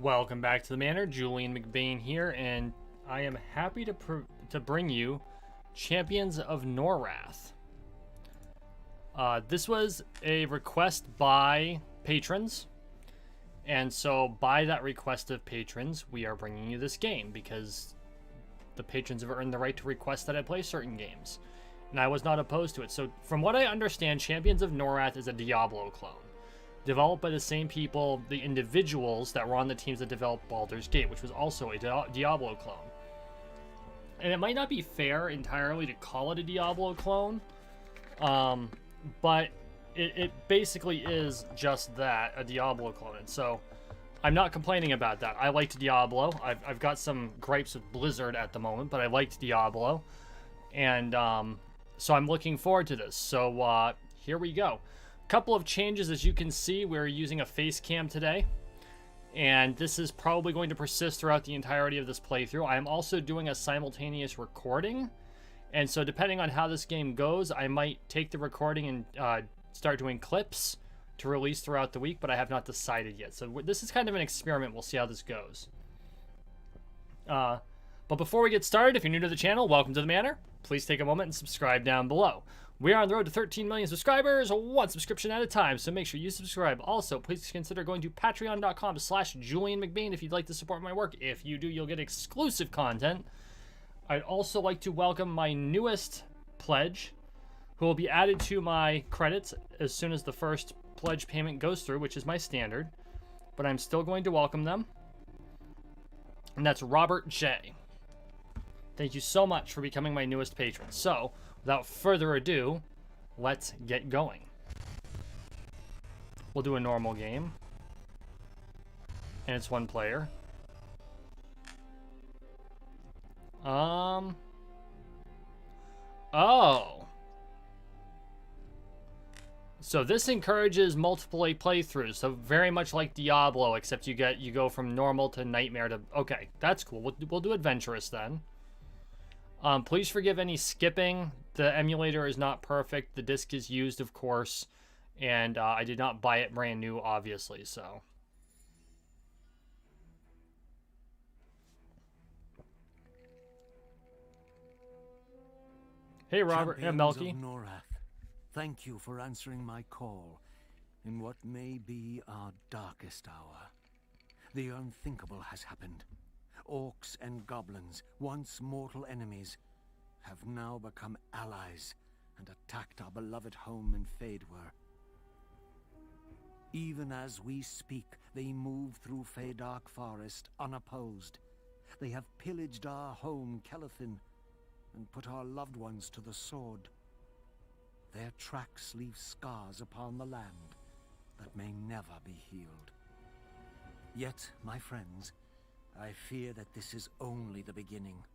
Welcome back to the Manor. Julian McBain here, and I am happy to bring you Champions of Norrath. This was a request by patrons, and so by that request of patrons, we are bringing you this game because the patrons have earned the right to request that I play certain games, and I was not opposed to it. So from what I understand, Champions of Norrath is a Diablo clone. Developed by the same people, the individuals that were on the teams that developed Baldur's Gate, which was also a Diablo clone. And it might not be fair entirely to call it a Diablo clone, but it basically is just that, a Diablo clone. And so I'm not complaining about that. I liked Diablo. I've got some gripes with Blizzard at the moment, but I liked Diablo. And so I'm looking forward to this. So here we go. Couple of changes. As you can see, we're using a face cam today, and this is probably going to persist throughout the entirety of this playthrough. I am also doing a simultaneous recording, and so depending on how this game goes, I might take the recording and start doing clips to release throughout the week, but I have not decided yet. So this is kind of an experiment. We'll see how this goes. But before we get started, if you're new to the channel, welcome to the Manor. Please take a moment and subscribe down below. We are on the road to 13 million subscribers, one subscription at a time, so make sure you subscribe. Also, please consider going to patreon.com/JulianMcBain if you'd like to support my work. If you do, you'll get exclusive content. I'd also like to welcome my newest pledge, who will be added to my credits as soon as the first pledge payment goes through, which is my standard, but I'm still going to welcome them, and that's Robert J. Thank you so much for becoming my newest patron. So, without further ado, let's get going. We'll do a normal game. And it's one player. Oh. So this encourages multiple playthroughs. So very much like Diablo, except you go from normal to nightmare to... Okay, that's cool. We'll do adventurous then. Please forgive any skipping. The emulator is not perfect. The disc is used, of course, and I did not buy it brand new, obviously, so. Hey, Robert. Yeah, Melky. Champions of Norrath, thank you for answering my call in what may be our darkest hour. The unthinkable has happened. Orcs and goblins, once mortal enemies, have now become allies and attacked our beloved home in Fadewar. Even as we speak, they move through Feydark Forest unopposed. They have pillaged our home, Kelethin, and put our loved ones to the sword. Their tracks leave scars upon the land that may never be healed. Yet, my friends, I fear that this is only the beginning.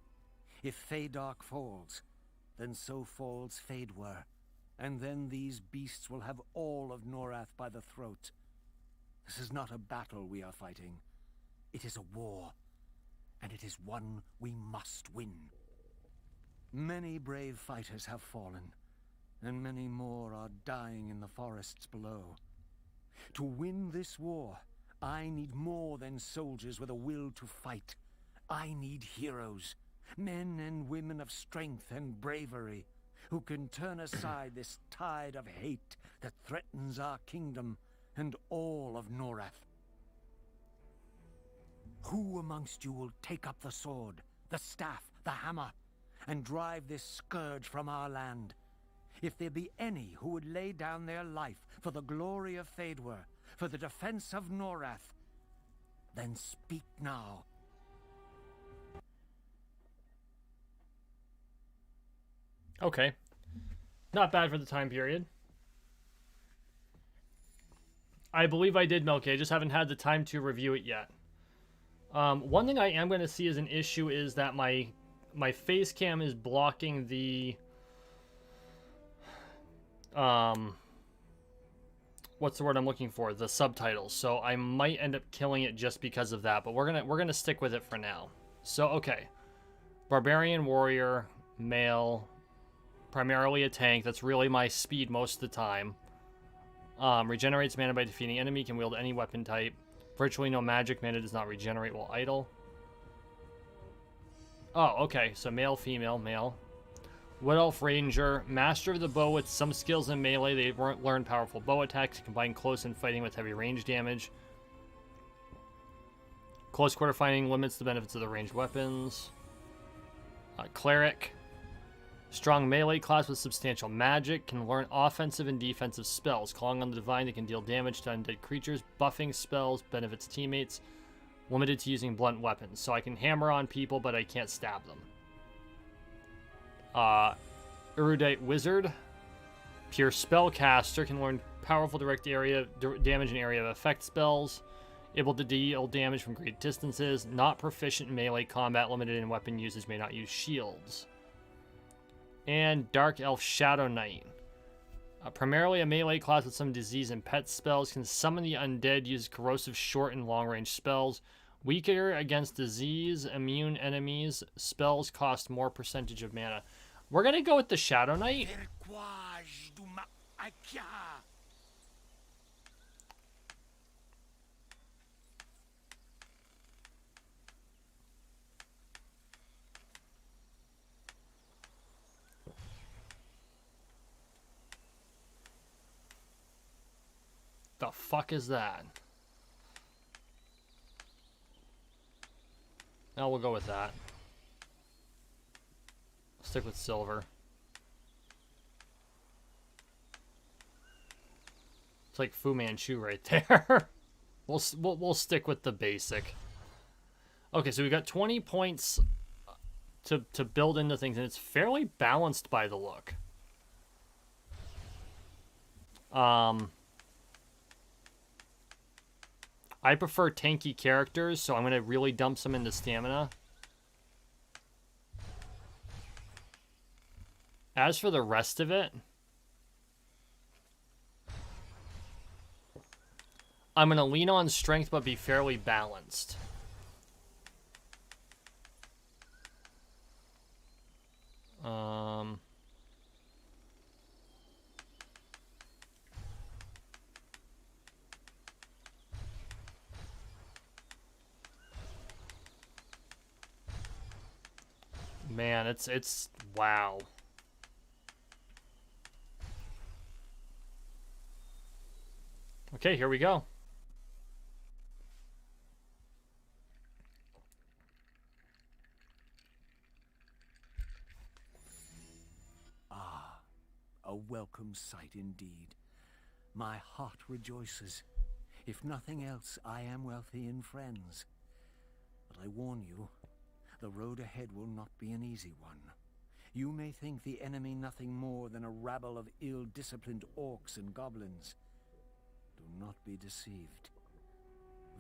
If Feydark falls, then so falls Fadewar, and then these beasts will have all of Norrath by the throat. This is not a battle we are fighting. It is a war, and it is one we must win. Many brave fighters have fallen, and many more are dying in the forests below. To win this war, I need more than soldiers with a will to fight. I need heroes, men and women of strength and bravery, who can turn aside this tide of hate that threatens our kingdom and all of Norrath. Who amongst you will take up the sword, the staff, the hammer, and drive this scourge from our land? If there be any who would lay down their life for the glory of Fadewar, for the defense of Norrath, then speak now. Okay. Not bad for the time period. I believe I did, Melky. I just haven't had the time to review it yet. One thing I am going to see as an issue is that my face cam is blocking the... what's the word I'm looking for? The subtitles. So I might end up killing it just because of that, but we're gonna stick with it for now. So okay, barbarian warrior, male, primarily a tank. That's really my speed most of the time. Regenerates mana by defeating enemy. Can wield any weapon type. Virtually no magic. Mana does not regenerate while idle. Oh, okay. So male, female, male. Wood Elf Ranger. Master of the bow with some skills in melee. They learn powerful bow attacks. Combine close and fighting with heavy range damage. Close quarter fighting limits the benefits of the ranged weapons. Cleric. Strong melee class with substantial magic. Can learn offensive and defensive spells. Calling on the divine, they can deal damage to undead creatures. Buffing spells benefits teammates. Limited to using blunt weapons. So I can hammer on people, but I can't stab them. Erudite Wizard. Pure Spellcaster. Can learn powerful direct area damage and area of effect spells. Able to deal damage from great distances. Not proficient in melee combat. Limited in weapon usage. May not use shields. And Dark Elf Shadow Knight. Primarily a melee class with some disease and pet spells. Can summon the undead. Use corrosive short and long range spells. Weaker against disease, immune enemies. Spells cost more percentage of mana. We're going to go with the Shadow Knight. The fuck is that? Now we'll go with that. Stick with silver. It's like Fu Manchu right there. We'll stick with the basic. Okay, so we got 20 points to build into things, and it's fairly balanced by the look. I prefer tanky characters, so I'm going to really dump some into stamina. As for the rest of it, I'm going to lean on strength but be fairly balanced. Man, it's wow. Okay, here we go. Ah, a welcome sight indeed. My heart rejoices. If nothing else, I am wealthy in friends. But I warn you, the road ahead will not be an easy one. You may think the enemy nothing more than a rabble of ill-disciplined orcs and goblins. Do not be deceived.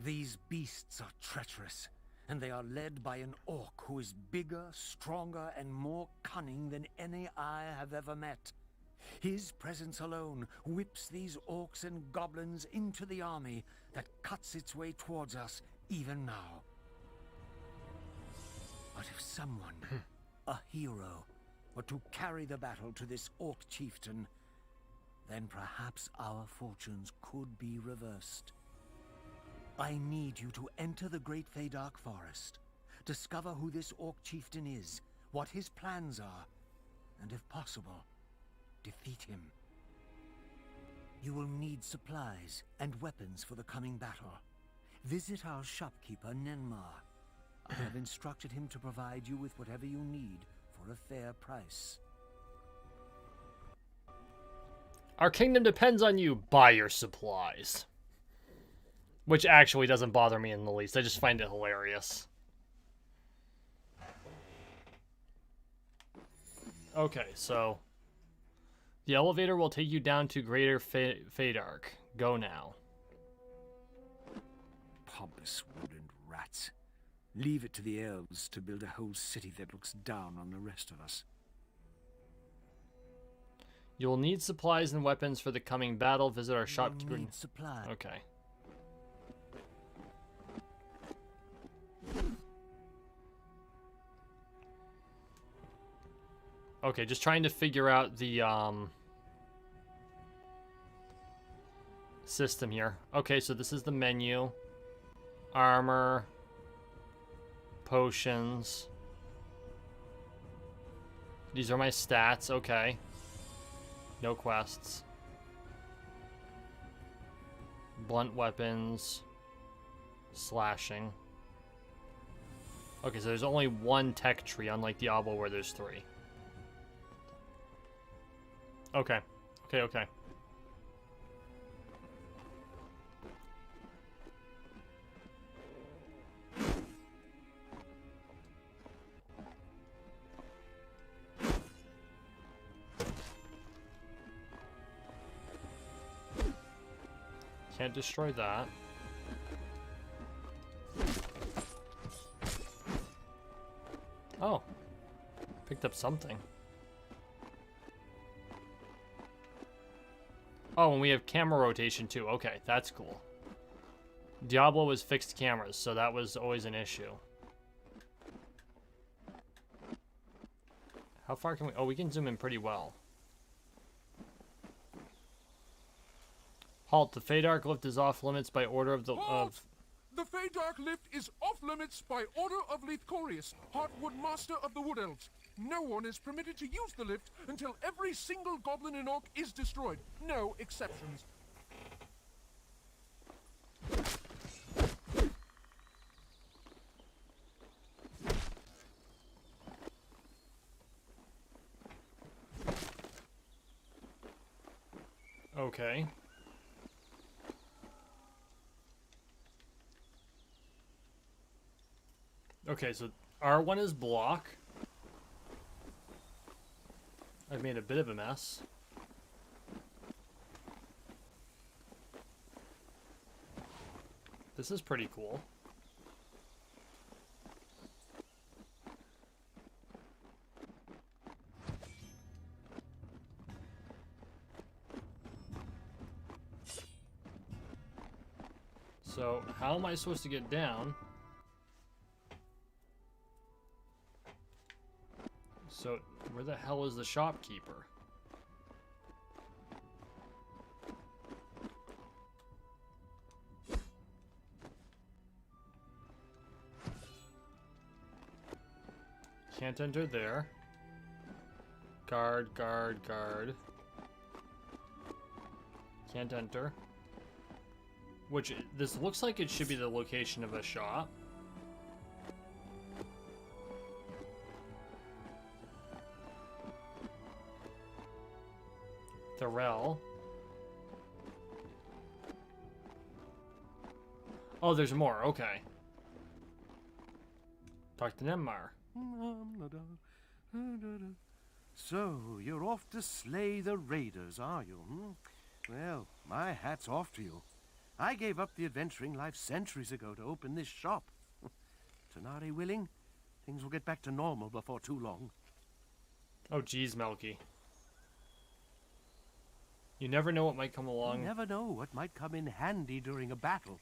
These beasts are treacherous, and they are led by an orc who is bigger, stronger, and more cunning than any I have ever met. His presence alone whips these orcs and goblins into the army that cuts its way towards us even now. But if someone, a hero, were to carry the battle to this orc chieftain, then perhaps our fortunes could be reversed. I need you to enter the Great Feydark Forest, discover who this orc chieftain is, what his plans are, and if possible, defeat him. You will need supplies and weapons for the coming battle. Visit our shopkeeper, Nenmar. I have instructed him to provide you with whatever you need for a fair price. Our kingdom depends on you. Buy your supplies. Which actually doesn't bother me in the least. I just find it hilarious. Okay, so the elevator will take you down to Greater Feydark. Go now. Pompous wooden rats. Leave it to the elves to build a whole city that looks down on the rest of us. You will need supplies and weapons for the coming battle. Visit our shop. Need supply. Okay. Okay, just trying to figure out the system here. Okay, so this is the menu. Armor. Potions. These are my stats. Okay. No quests. Blunt weapons. Slashing. Okay, so there's only one tech tree, unlike Diablo where there's 3. Okay. Okay. Can't destroy that. Oh. Picked up something. Oh, and we have camera rotation too. Okay, that's cool. Diablo was fixed cameras, so that was always an issue. How far can we... Oh, we can zoom in pretty well. Halt. The Feydark lift is off limits by order of the... Halt! The Feydark lift is off limits by order of Leithcorius, Heartwood Master of the Wood Elves. No one is permitted to use the lift until every single goblin and orc is destroyed. No exceptions. Okay. Okay, so R1 is block. I've made a bit of a mess. This is pretty cool. So, how am I supposed to get down? So, where the hell is the shopkeeper? Can't enter there. Guard. Can't enter. Which, this looks like it should be the location of a shop. Thorel. Oh, there's more. Okay. Talk to Nemmar. So, you're off to slay the raiders, are you? Well, my hat's off to you. I gave up the adventuring life centuries ago to open this shop. Tanari willing, things will get back to normal before too long. Oh, geez, Melky. You never know what might come along. You never know what might come in handy during a battle.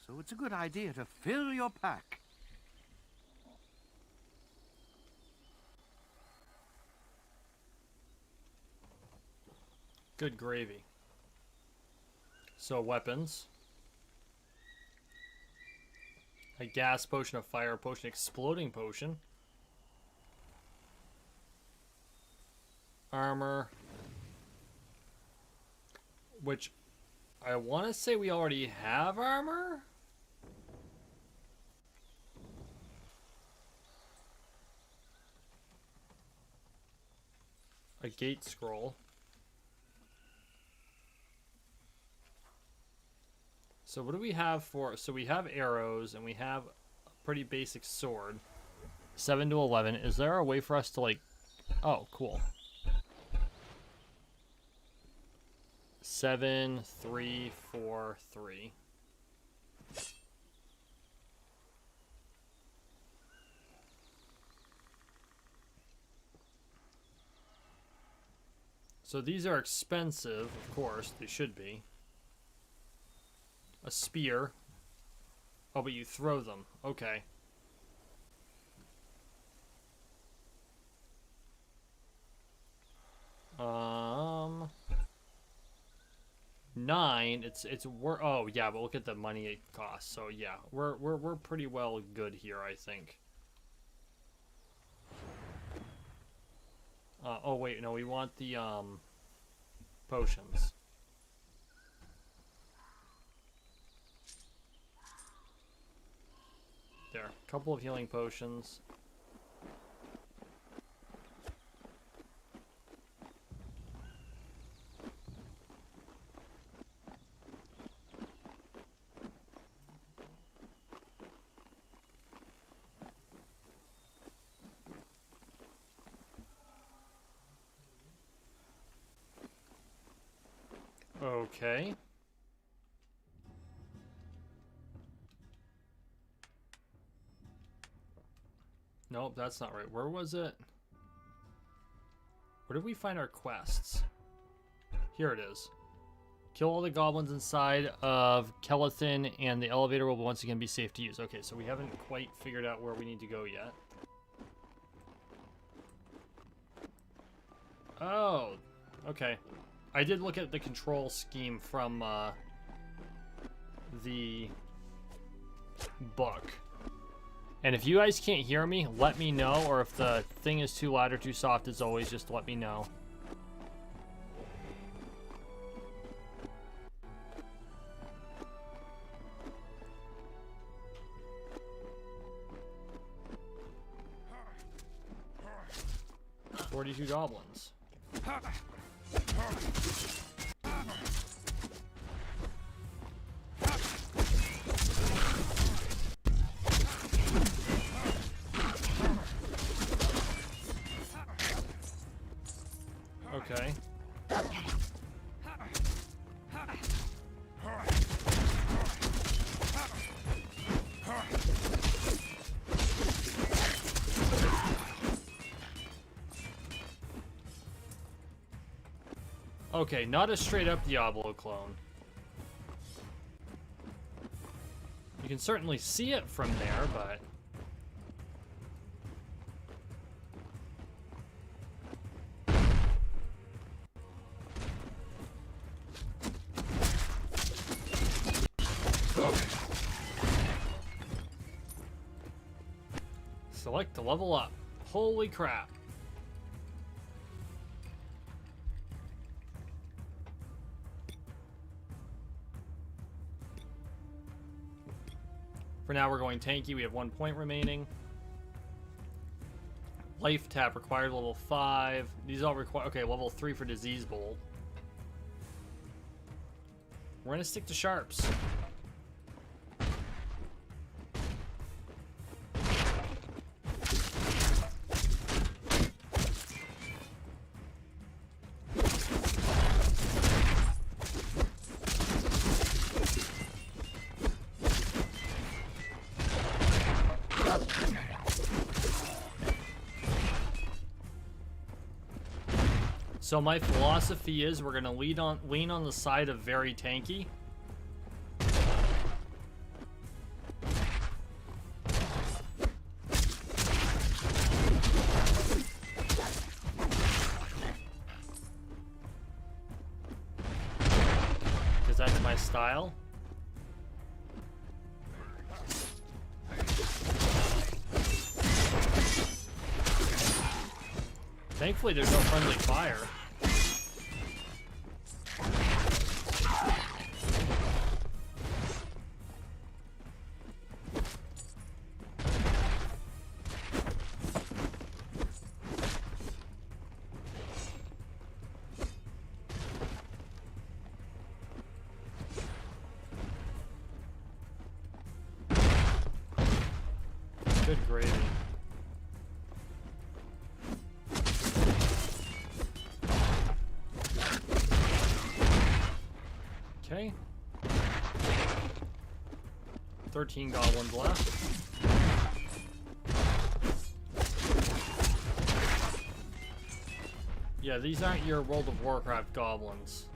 So it's a good idea to fill your pack. Good gravy. So, weapons. A gas potion, a fire potion, exploding potion. Armor. Which, I want to say we already have armor? A gate scroll. So what do we have for... So we have arrows, and we have a pretty basic sword. 7 to 11. Is there a way for us to, like... Oh, cool. 7, 3, 4, 3. So these are expensive, of course. They should be. A spear. Oh, but you throw them. Okay. 9. It's we're oh yeah, but look at the money it costs. So yeah, we're pretty well good here, I think. Oh wait, no, we want the potions. There, a couple of healing potions. Okay. Nope, that's not right. Where was it? Where did we find our quests? Here it is. Kill all the goblins inside of Kelethin, and the elevator will once again be safe to use. Okay, so we haven't quite figured out where we need to go yet. Oh, okay. I did look at the control scheme from the book. And if you guys can't hear me, let me know. Or if the thing is too loud or too soft, as always, just let me know. $42 goblins. Okay. Okay, not a straight up Diablo clone. You can certainly see it from there, but... Select to level up. Holy crap. For now, we're going tanky. We have 1 point remaining. Life tap required level 5. These all require... Okay, level 3 for Disease Bolt. We're going to stick to sharps. So my philosophy is we're gonna lean on the side of very tanky. Because that's my style. Thankfully there's no friendly fire. Good gravy. Okay. 13 goblins left. Yeah, these aren't your World of Warcraft goblins.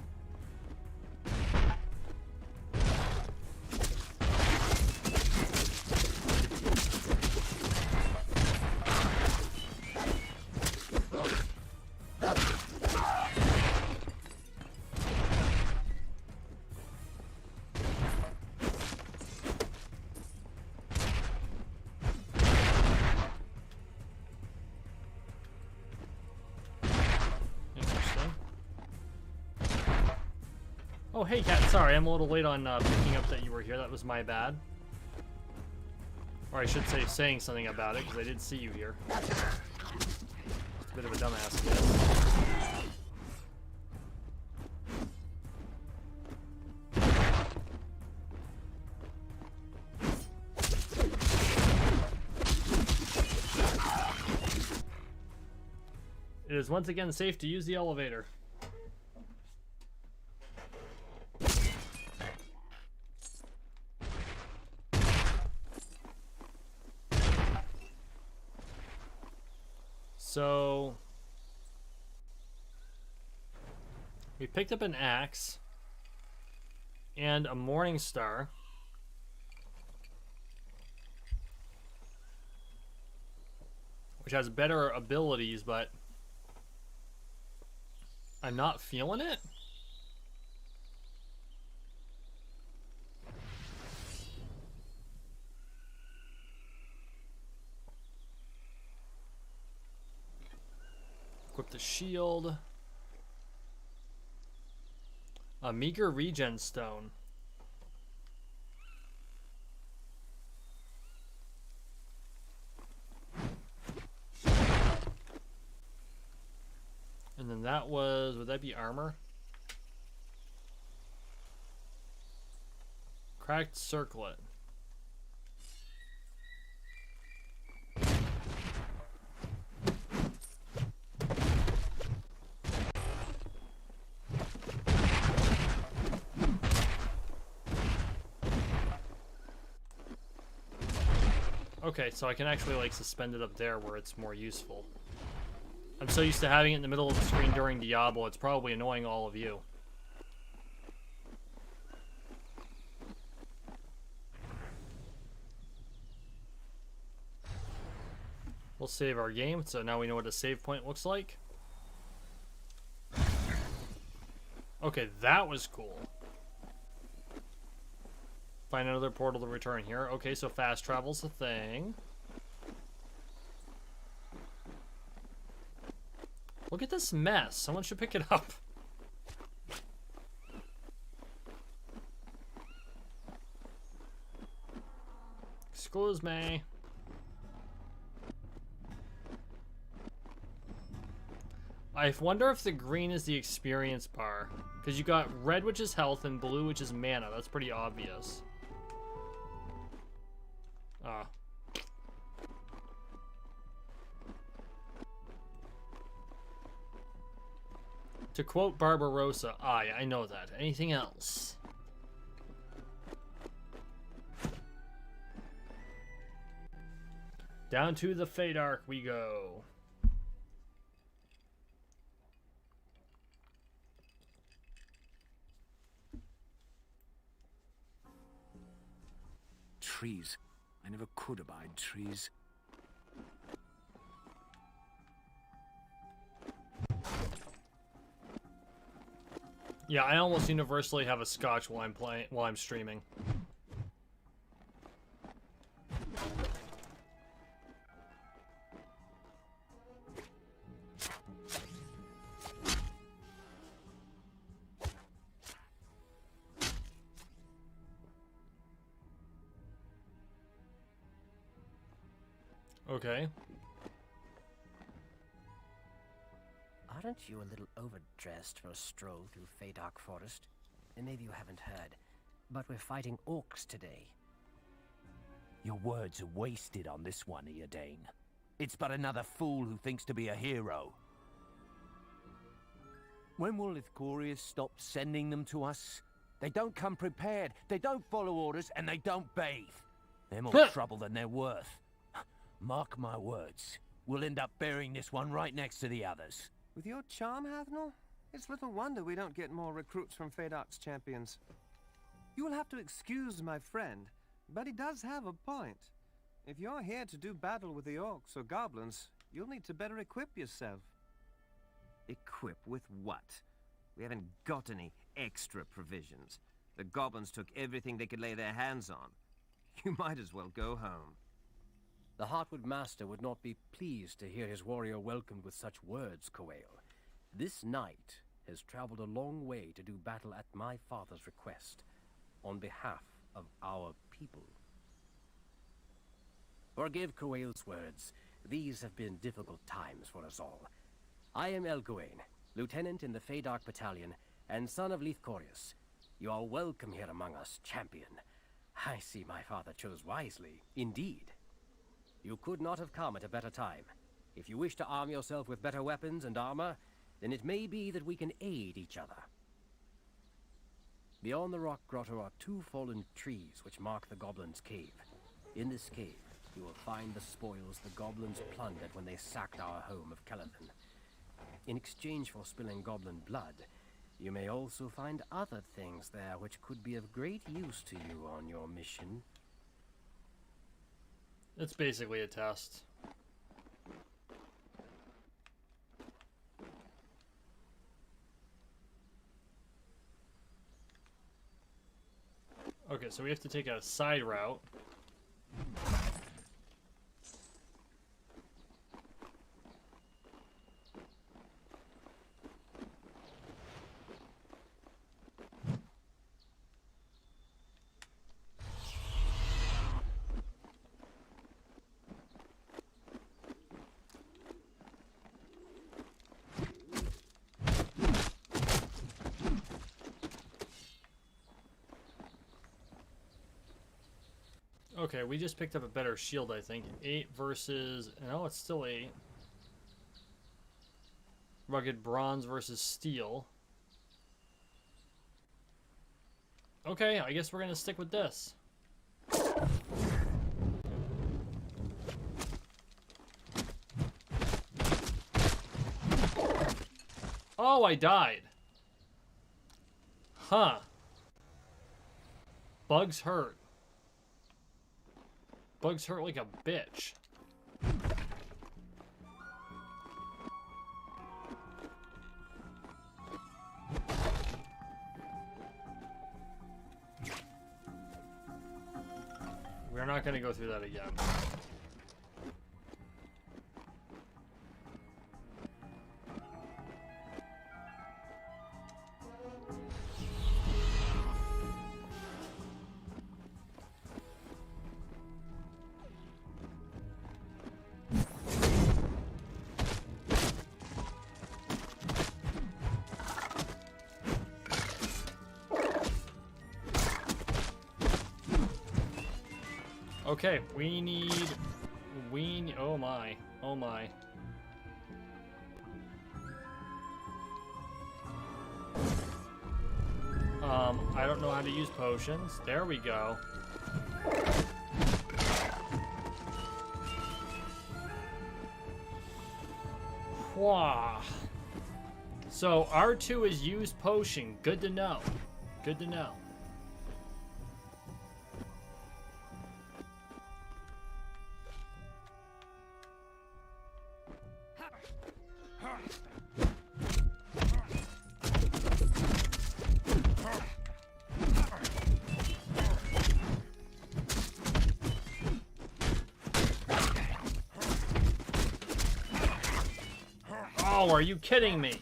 Oh, hey, Cat. Sorry, I'm a little late on picking up that you were here. That was my bad. Or I should say saying something about it, because I did see you here. Just a bit of a dumbass, I guess. It is once again safe to use the elevator. So we picked up an axe and a morning star. Which has better abilities, but I'm not feeling it. Equip the shield. A meager regen stone. And then that was, would that be armor? Cracked circlet. Okay, so I can actually like suspend it up there where it's more useful. I'm so used to having it in the middle of the screen during Diablo, it's probably annoying all of you. We'll save our game, so now we know what a save point looks like. Okay, that was cool. Find another portal to return here. Okay, so fast travel's a thing. Look at this mess. Someone should pick it up. Excuse me. I wonder if the green is the experience bar. Because you got red, which is health, and blue, which is mana. That's pretty obvious. Ah. To quote Barbarossa, I know that. Anything else? Down to the Feydark we go. Trees. I never could abide trees. Yeah, I almost universally have a scotch while I'm streaming. Okay. Aren't you a little overdressed for a stroll through Feydark Forest? And maybe you haven't heard, but we're fighting orcs today. Your words are wasted on this one, Eodane. It's but another fool who thinks to be a hero. When will Lithcorius stop sending them to us? They don't come prepared, they don't follow orders, and they don't bathe. They're more trouble than they're worth. Mark my words. We'll end up burying this one right next to the others. With your charm, Havnor, it's little wonder we don't get more recruits from Feydark's champions. You will have to excuse my friend, but he does have a point. If you're here to do battle with the orcs or goblins, you'll need to better equip yourself. Equip with what? We haven't got any extra provisions. The goblins took everything they could lay their hands on. You might as well go home. The Heartwood Master would not be pleased to hear his warrior welcomed with such words, Coel. This night, has traveled a long way to do battle at my father's request, on behalf of our people. Forgive Cruail's words. These have been difficult times for us all. I am Elgawain, lieutenant in the Feydark Battalion, and son of Leithcorius. You are welcome here among us, champion. I see my father chose wisely, indeed. You could not have come at a better time. If you wish to arm yourself with better weapons and armor, then it may be that we can aid each other. Beyond the rock grotto are 2 fallen trees which mark the goblins' cave. In this cave, you will find the spoils the goblins plundered when they sacked our home of Kelethin. In exchange for spilling goblin blood, you may also find other things there which could be of great use to you on your mission. It's basically a test. Okay, so we have to take a side route. Okay, we just picked up a better shield, I think. 8 versus... No, it's still 8. Rugged bronze versus steel. Okay, I guess we're gonna stick with this. Oh, I died. Huh. Bugs hurt. Bugs hurt like a bitch. We're not going to go through that again. Okay, oh my, oh my. I don't know how to use potions. There we go. Wah. So R2 is use potion. Good to know. Good to know. Oh, are you kidding me?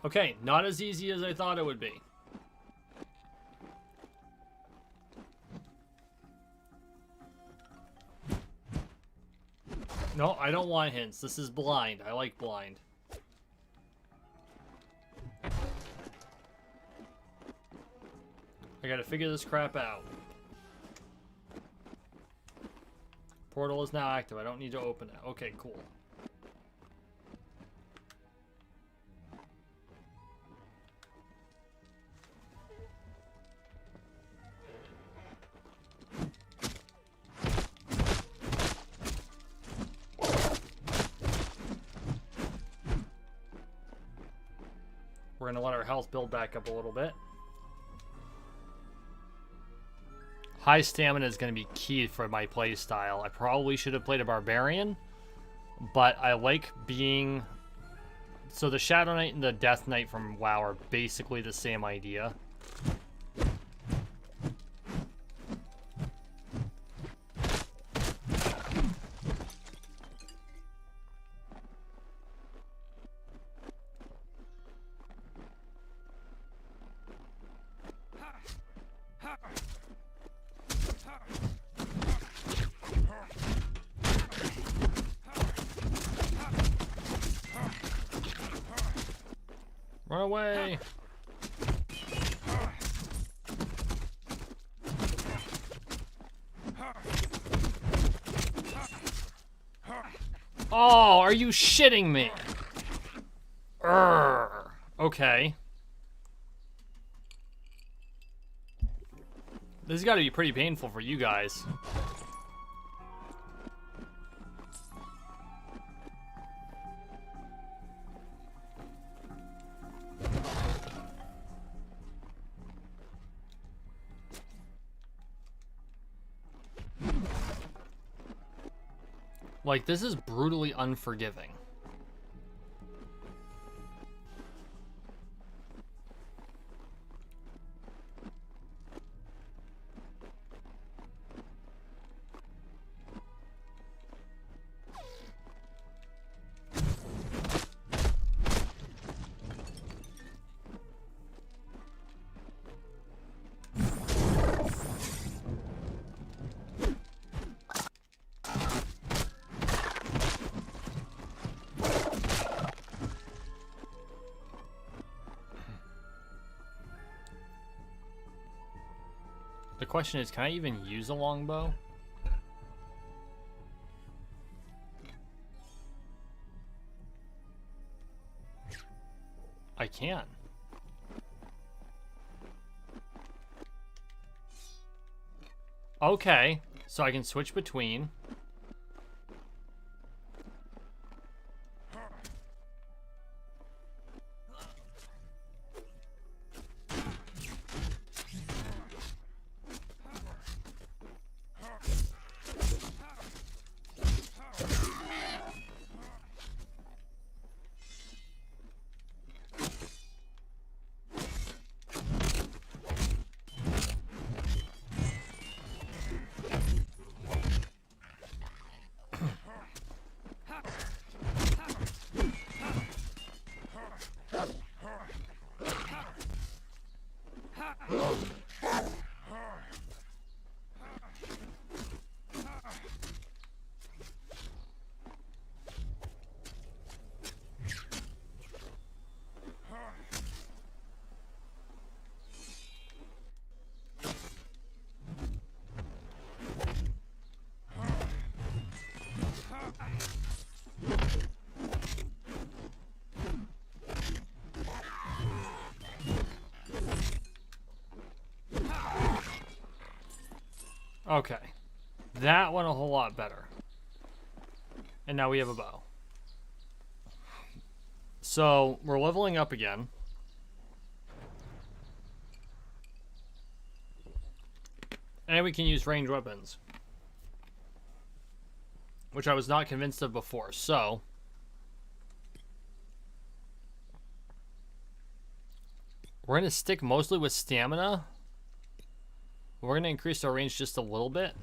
Okay, not as easy as I thought it would be. No, I don't want hints. This is blind. I like blind. I gotta figure this crap out. Portal is now active. I don't need to open it. Okay, cool. We're gonna let our health build back up a little bit. High stamina is going to be key for my play style. I probably should have played a barbarian, but I like being... So the Shadow Knight and the Death Knight from WoW are basically the same idea. Run away! Oh, are you shitting me? Urgh. Okay. This has got to be pretty painful for you guys. Like, this is brutally unforgiving. The question is, can I even use a longbow? I can. Okay, so I can switch between. Okay, that went a whole lot better. And now we have a bow. So, we're leveling up again. And we can use ranged weapons. Which I was not convinced of before, so... we're going to stick mostly with stamina. We're going to increase our range just a little bit.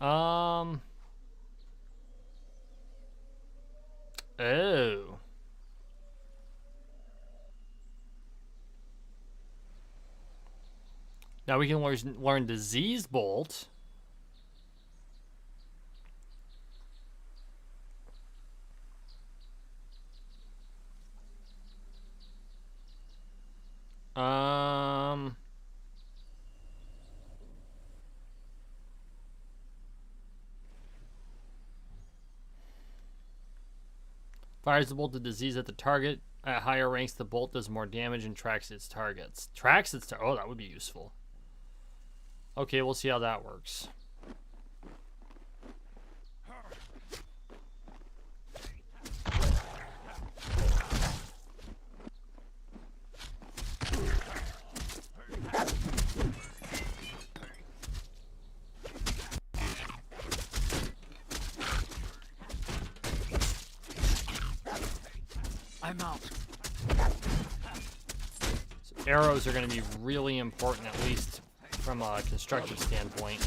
Oh. Now we can learn Disease Bolt. Fires the bolt of disease at the target. At higher ranks, the bolt does more damage and tracks its targets. Tracks its oh, that would be useful. Okay, we'll see how that works. I'm out. So arrows are going to be really important, at least from a constructive standpoint.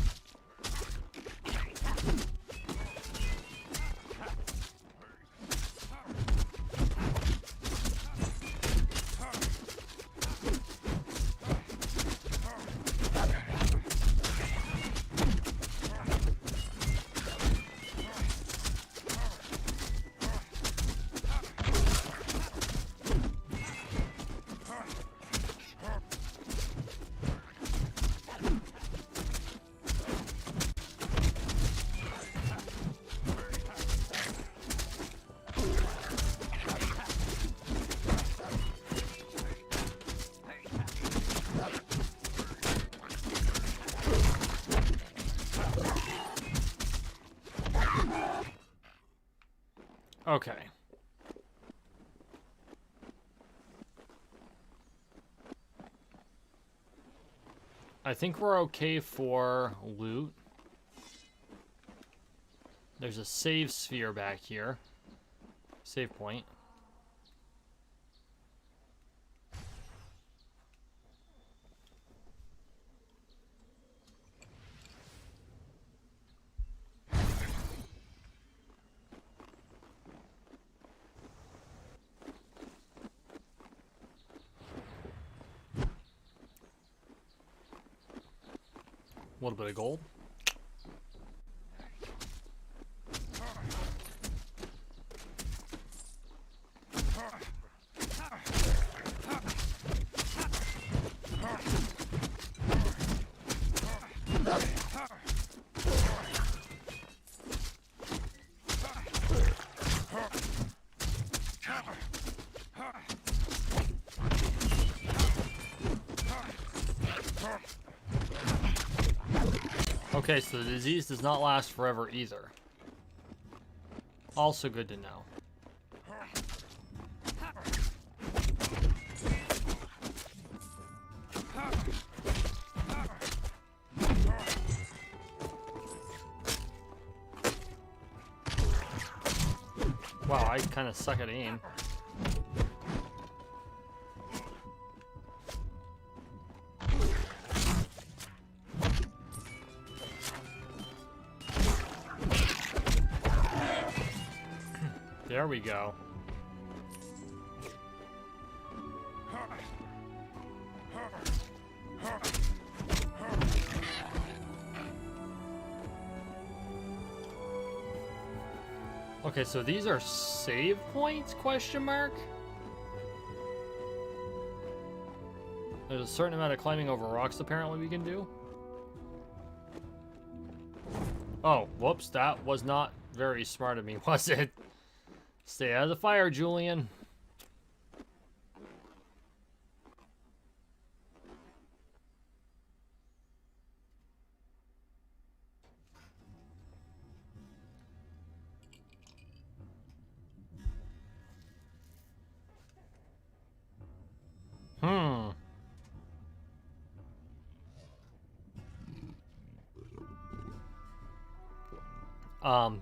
Okay. I think we're okay for loot. There's a save sphere back here. Save point. A little bit of gold. Okay, so the disease does not last forever either. Also good to know. Wow, I kind of suck at aim. There we go. Okay, so these are save points, question mark? There's a certain amount of climbing over rocks apparently we can do. Oh, whoops, that was not very smart of me, was it? Stay out of the fire, Julian.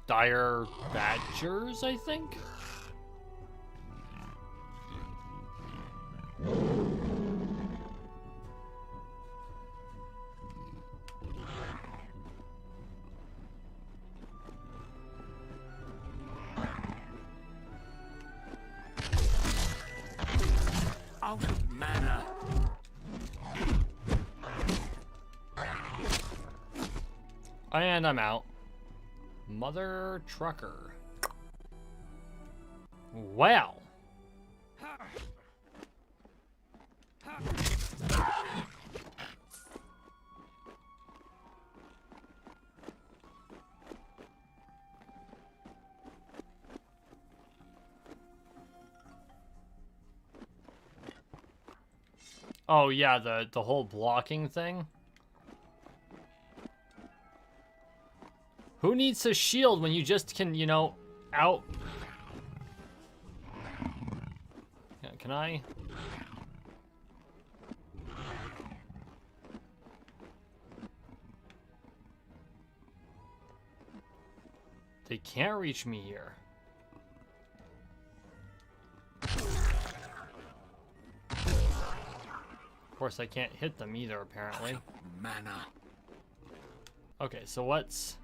Dire badgers, I think? Out of mana. And I'm out. Mother trucker. Wow. Oh yeah, the whole blocking thing. Who needs a shield when you just can, you know, out... Yeah, can I... They can't reach me here. Of course, I can't hit them either, apparently. Mana. Okay, so what's...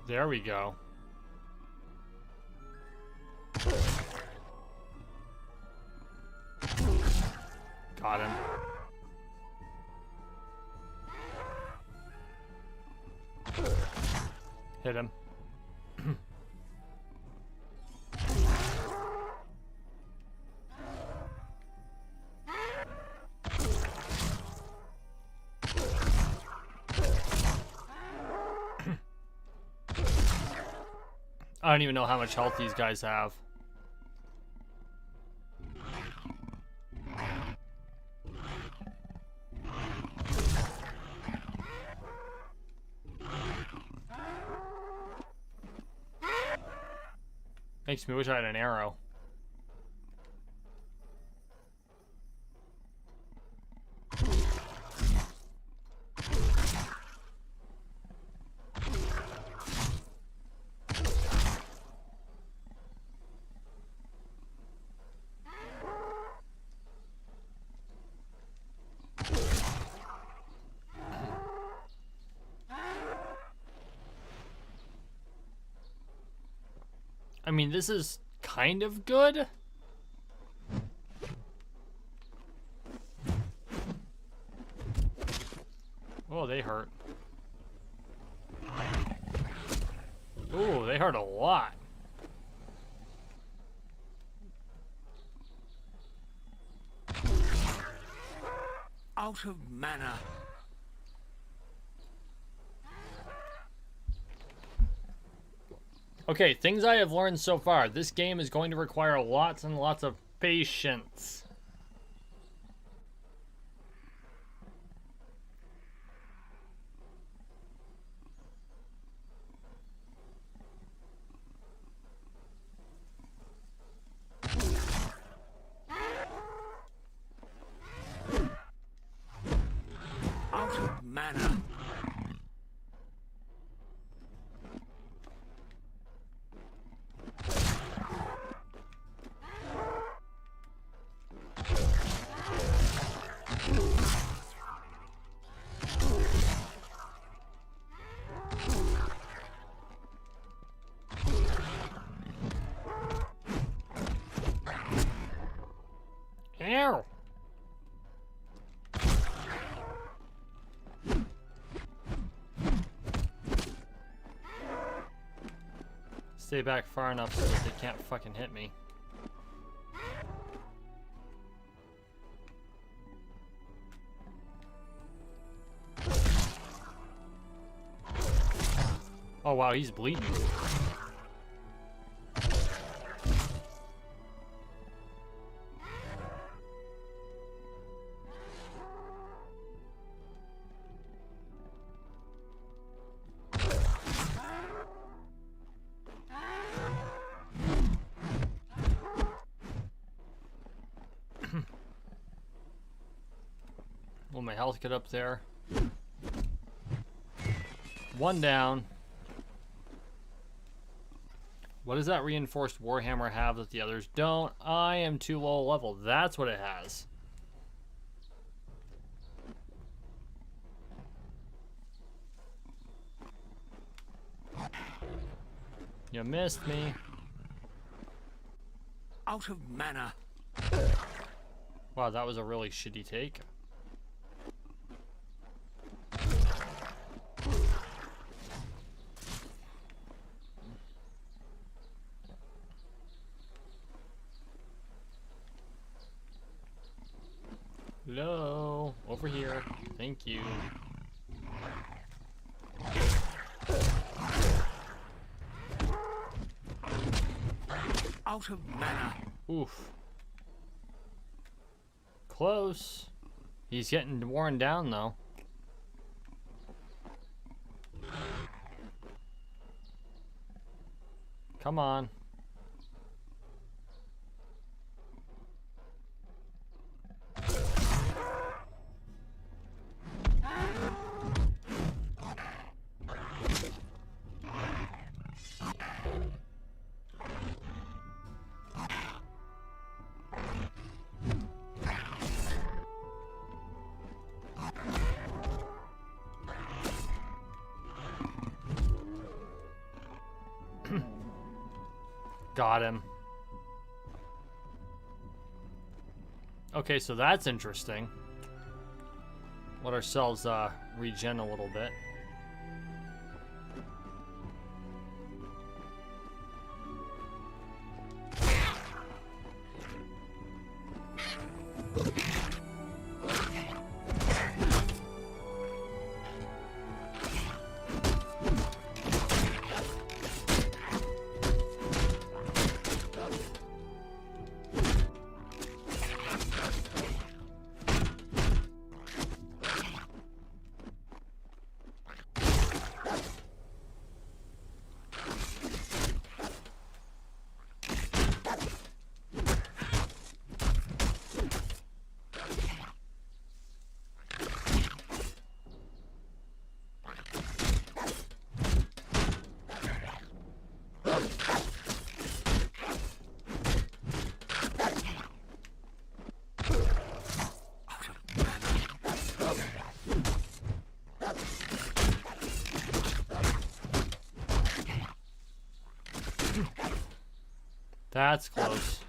There we go. Got him. Hit him. I don't even know how much health these guys have. Makes me wish I had an arrow. I mean, this is kind of good. Oh, they hurt. Oh, they hurt a lot. Out of mana. Okay, things I have learned so far. This game is going to require lots and lots of patience. Out of mana. Ow! Stay back far enough so that they can't fucking hit me. Oh wow, he's bleeding. Will my health get up there? One down. What does that reinforced warhammer have that the others don't? I am too low level. That's what it has. You missed me. Out of mana. Wow, that was a really shitty take. Hello, over here. Thank you. Out of mana. Oof. Close. He's getting worn down though. Come on. Got him. Okay, so that's interesting. Let ourselves regen a little bit. That's close.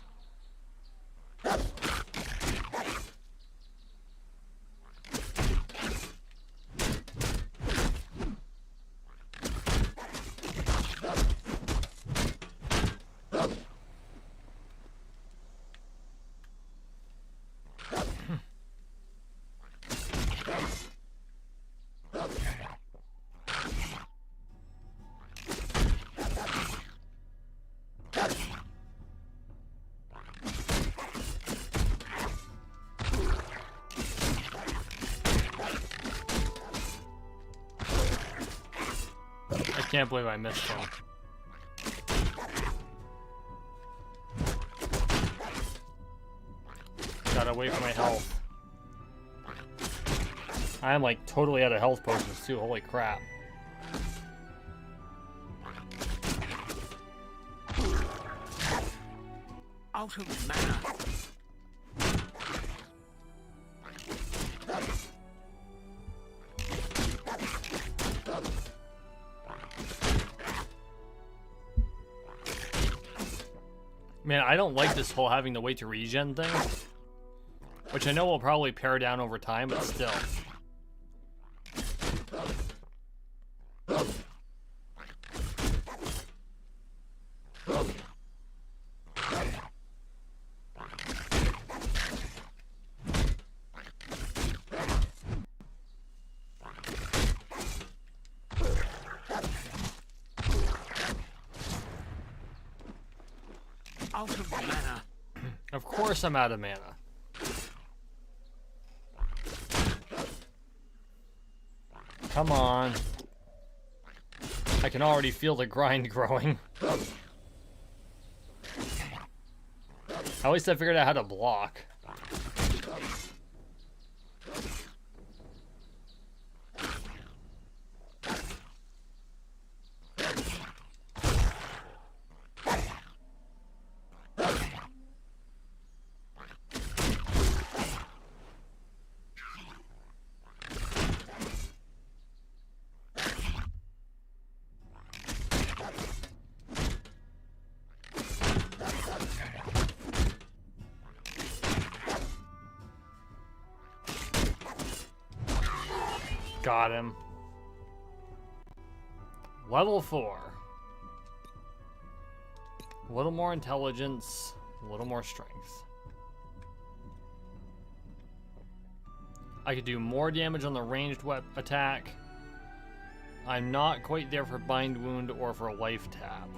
I can't believe I missed him. Gotta wait for my health. I am like totally out of health potions too, holy crap. Out of mana. Man, I don't like this whole having to wait to regen thing. Which I know will probably pare down over time, but still. Out of mana. Of course I'm out of mana. Come on. I can already feel the grind growing. At least I figured out how to block. Got him. Level 4. A little more intelligence, a little more strength. I could do more damage on the ranged attack. I'm not quite there for Bind Wound or for Life Tap.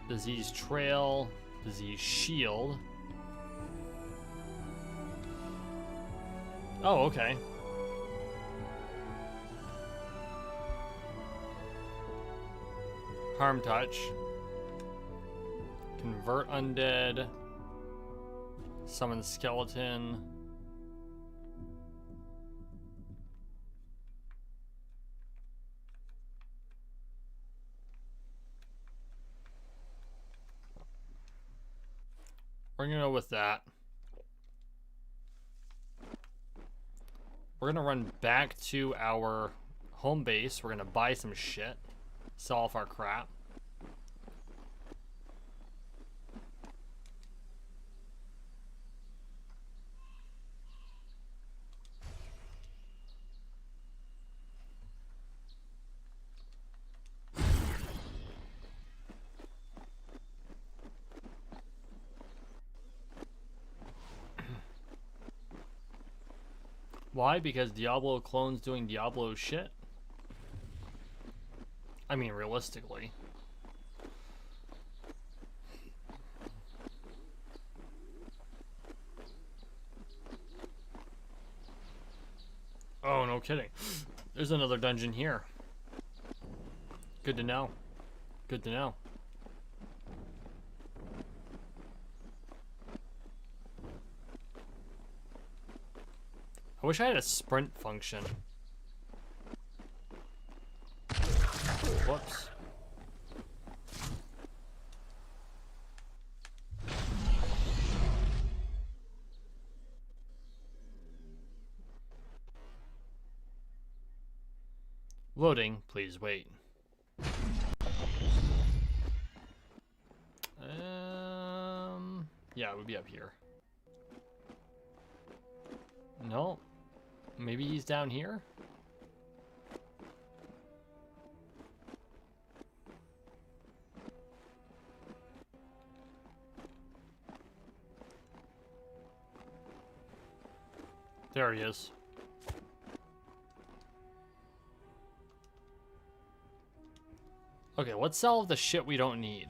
Disease Trail, Disease Shield. Oh, okay. Harm Touch. Convert Undead. Summon Skeleton. We're gonna go with that. We're gonna run back to our home base. We're gonna buy some shit. Sell off our crap. Why? Because Diablo clone's doing Diablo shit? I mean, realistically. Oh, no kidding. There's another dungeon here. Good to know. Good to know. I wish I had a sprint function. Whoops. Loading, please wait. would be up here. No. Maybe he's down here? There he is. Okay, let's sell the shit we don't need.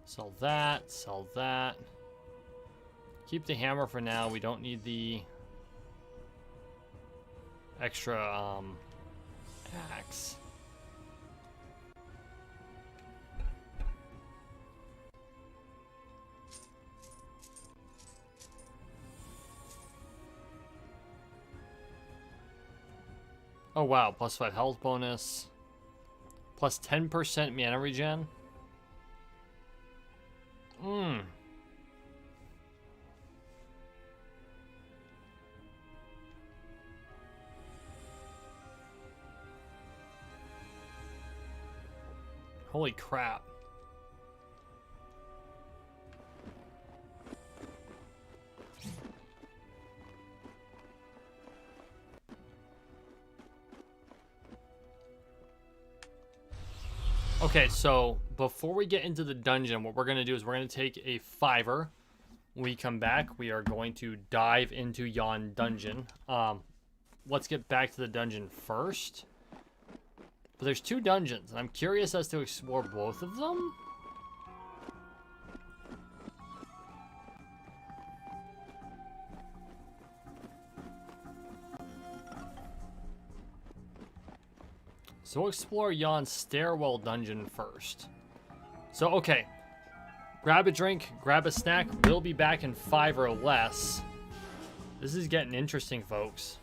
Sell that, sell that. Keep the hammer for now. We don't need the extra axe. Oh wow, +5 health bonus. Plus 10% mana regen. Holy crap. Okay, so before we get into the dungeon, what we're going to do is we're going to take a 5-er. When we come back, we are going to dive into yon dungeon. Let's get back to the dungeon first. But there's 2 dungeons, and I'm curious as to explore both of them. So we'll explore yon stairwell dungeon first. So, okay. Grab a drink, grab a snack. We'll be back in 5 or less. This is getting interesting, folks.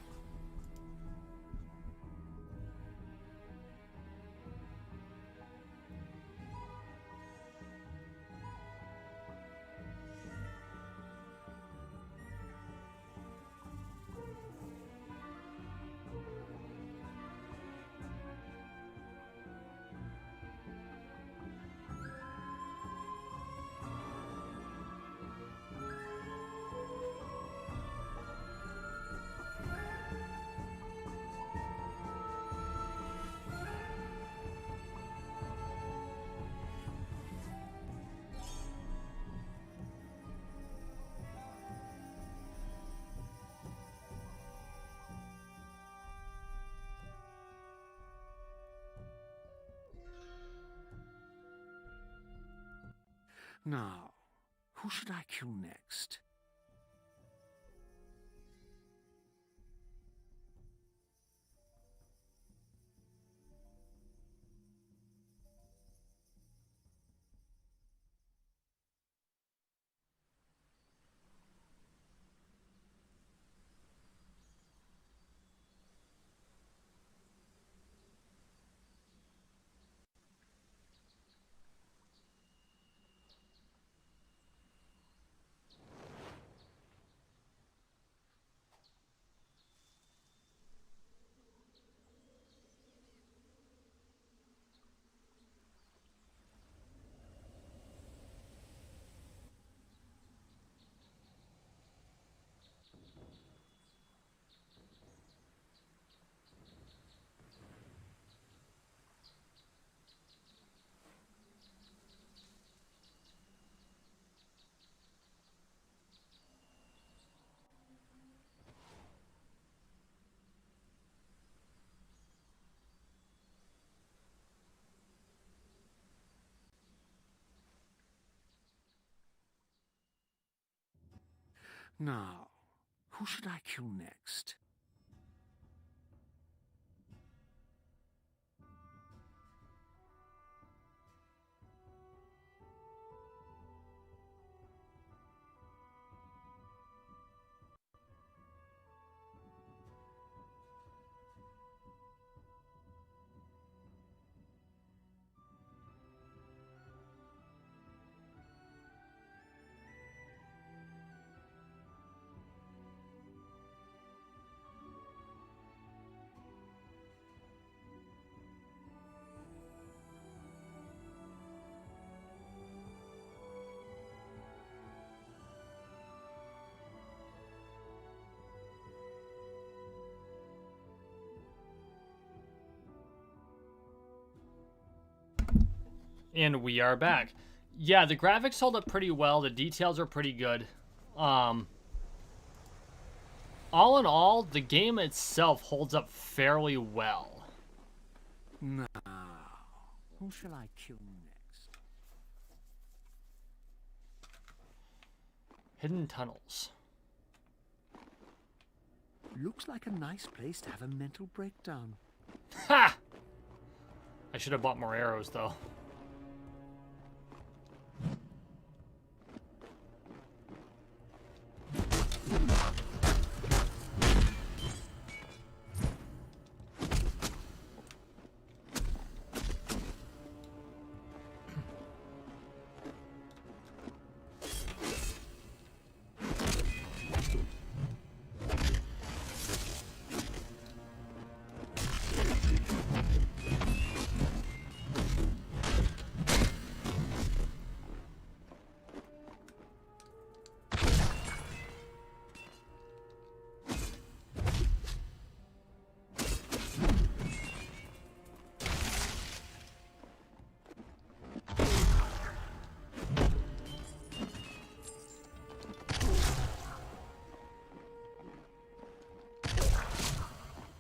Now, who should I kill next? Now, who should I kill next? And we are back. Yeah, the graphics hold up pretty well. The details are pretty good. All in all, the game itself holds up fairly well. Now, who shall I kill next? Hidden tunnels. Looks like a nice place to have a mental breakdown. Ha! I should have bought more arrows, though.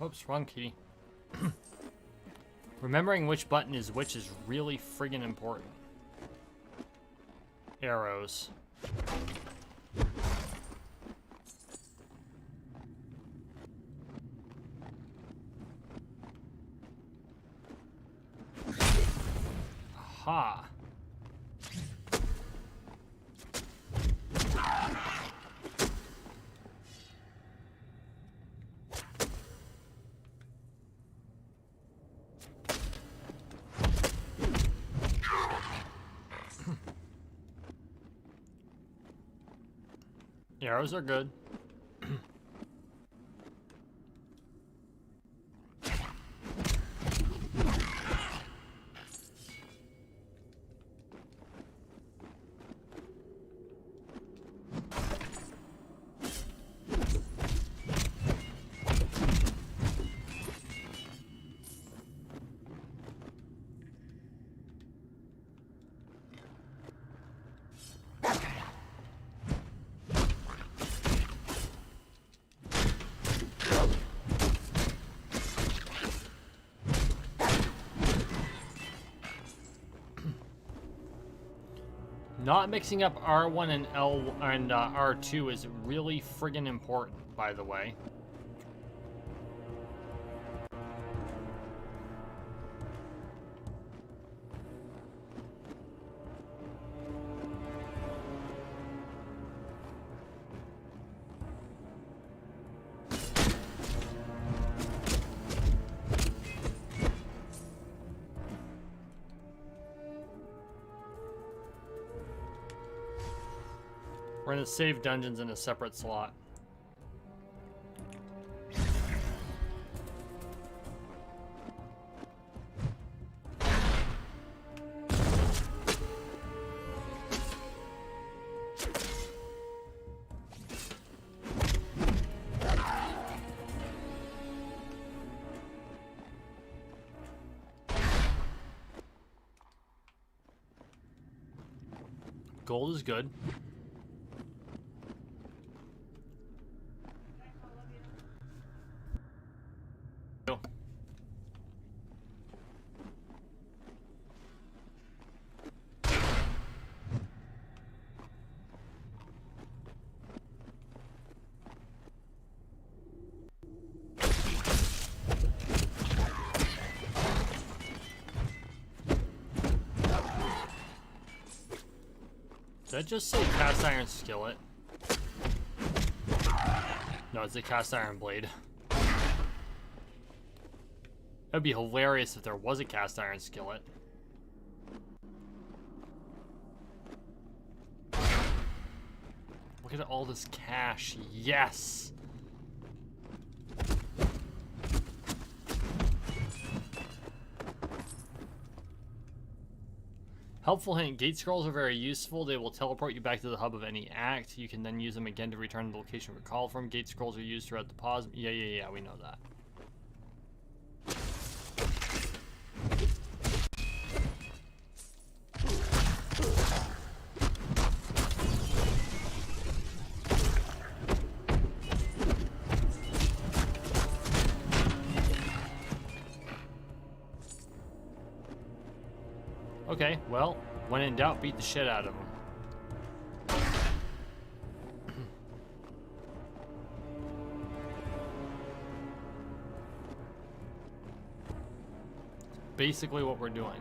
Oops, wrong key. Remembering which button is which is really friggin' important. Arrows. Aha. Arrows are good. Not mixing up R1 and L and R2 is really friggin' important, by the way. We're gonna save dungeons in a separate slot. Gold is good. Did I just say cast iron skillet? No, it's a cast iron blade. That'd be hilarious if there was a cast iron skillet. Look at all this cash. Yes! Helpful hint, gate scrolls are very useful. They will teleport you back to the hub of any act. You can then use them again to return to the location recalled from. Gate scrolls are used throughout the pause. Yeah, we know that. Okay, well, when in doubt, beat the shit out of them. Basically what we're doing.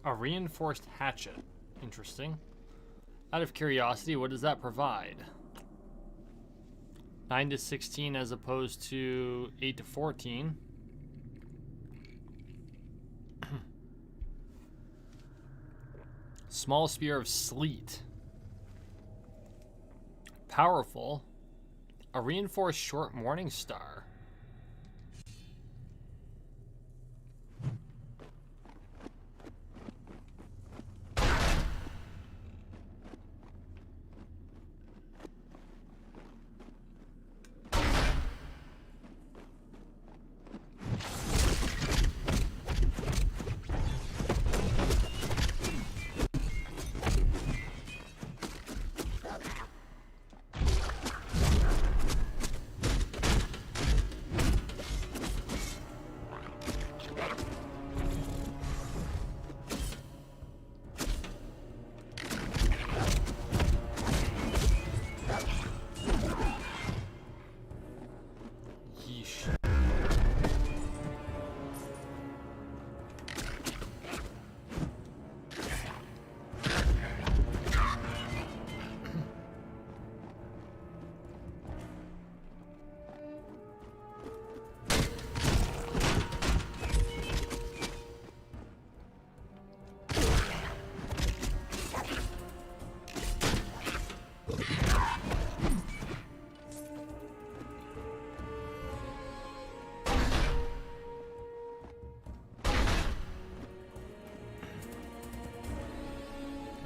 A reinforced hatchet. Interesting. Out of curiosity, what does that provide? 9 to 16 as opposed to 8 to 14. Small spear of sleet. Powerful. A reinforced short morning star.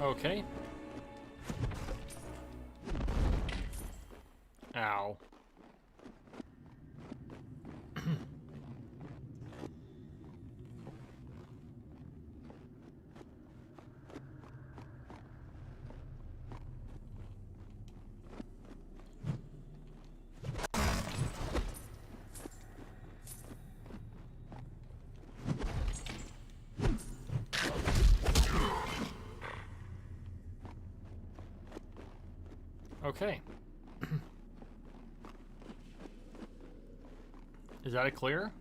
Okay. Ow. Okay. Is that a clear?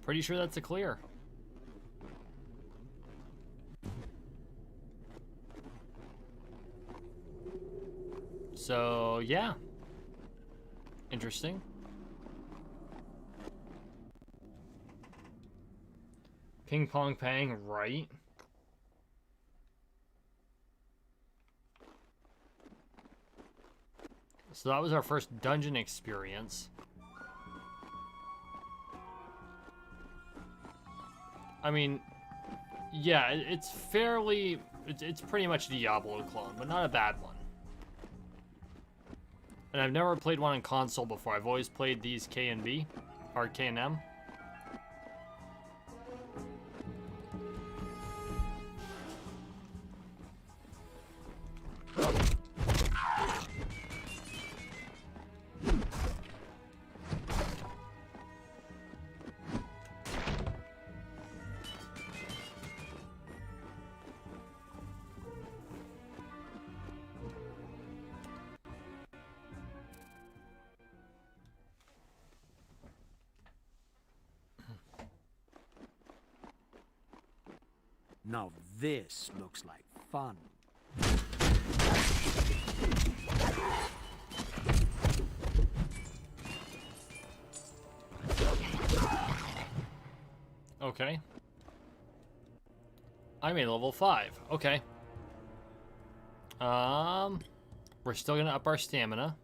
Pretty sure that's a clear. So, yeah. Interesting. Ping pong pang, right? So that was our first dungeon experience. I mean, yeah, it's fairly... It's pretty much a Diablo clone, but not a bad one. And I've never played one on console before. I've always played these K and B, or K and M. Now this looks like fun. Okay. I'm a level 5. Okay. We're still gonna up our stamina.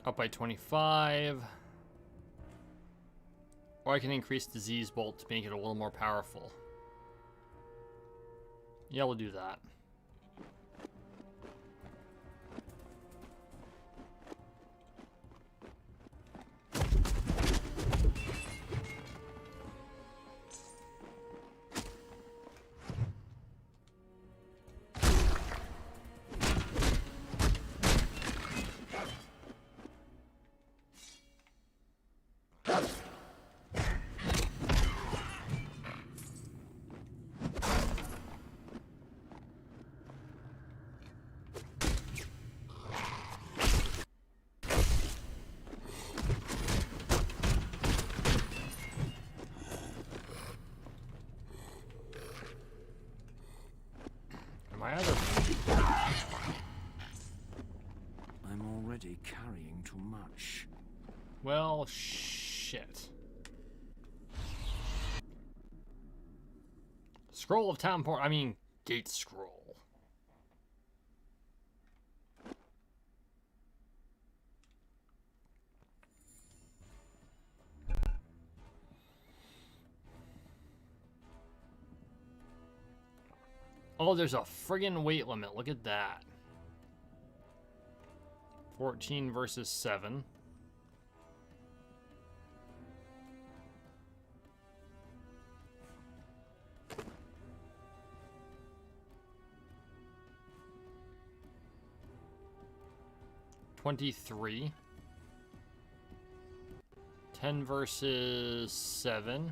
Up by 25. Or I can increase Disease Bolt to make it a little more powerful. Yeah, we'll do that. I'm already carrying too much. Well, shit. Scroll of Town Port. I mean, Gate Scroll. Oh, there's a friggin' weight limit. Look at that. 14 versus 7. $23. 10 versus 7.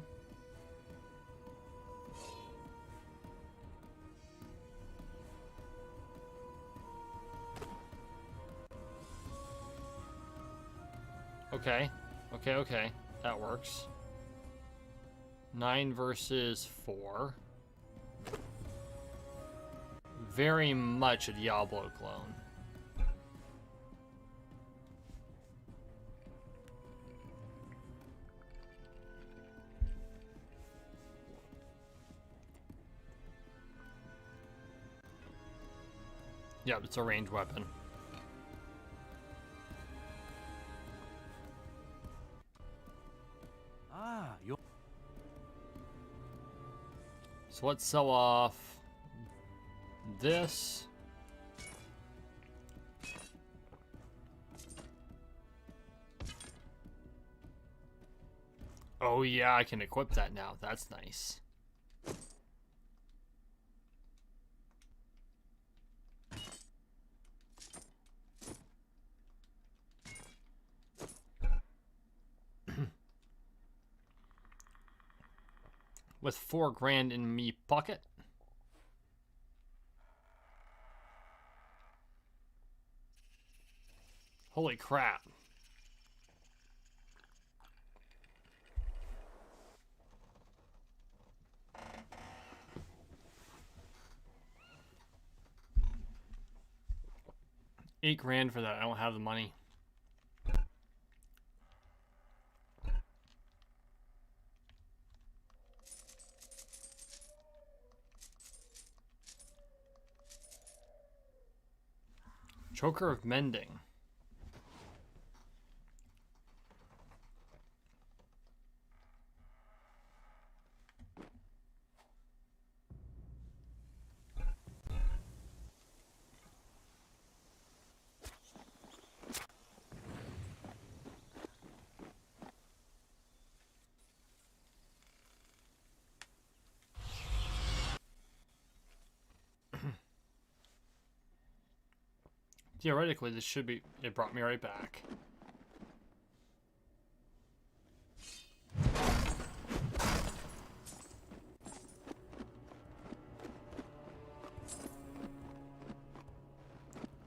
Okay. Okay. That works. 9 versus 4. Very much a Diablo clone. Yep, it's a ranged weapon. So let's sell off this. Oh yeah, I can equip that now. That's nice. With $4 grand in me pocket. Holy crap. $8 grand for that. I don't have the money. Choker of Mending. Theoretically, this should be... It brought me right back.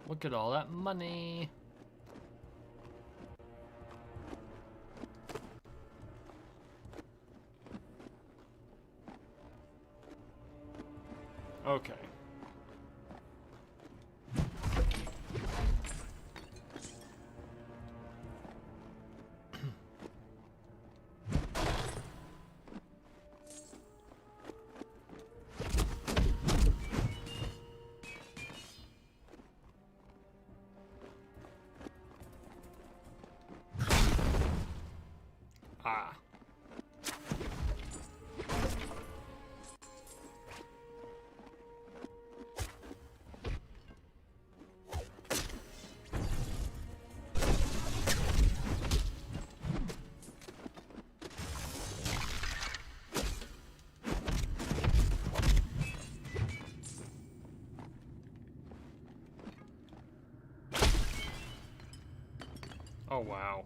What Look at all that money. Okay. Ah. Oh, wow.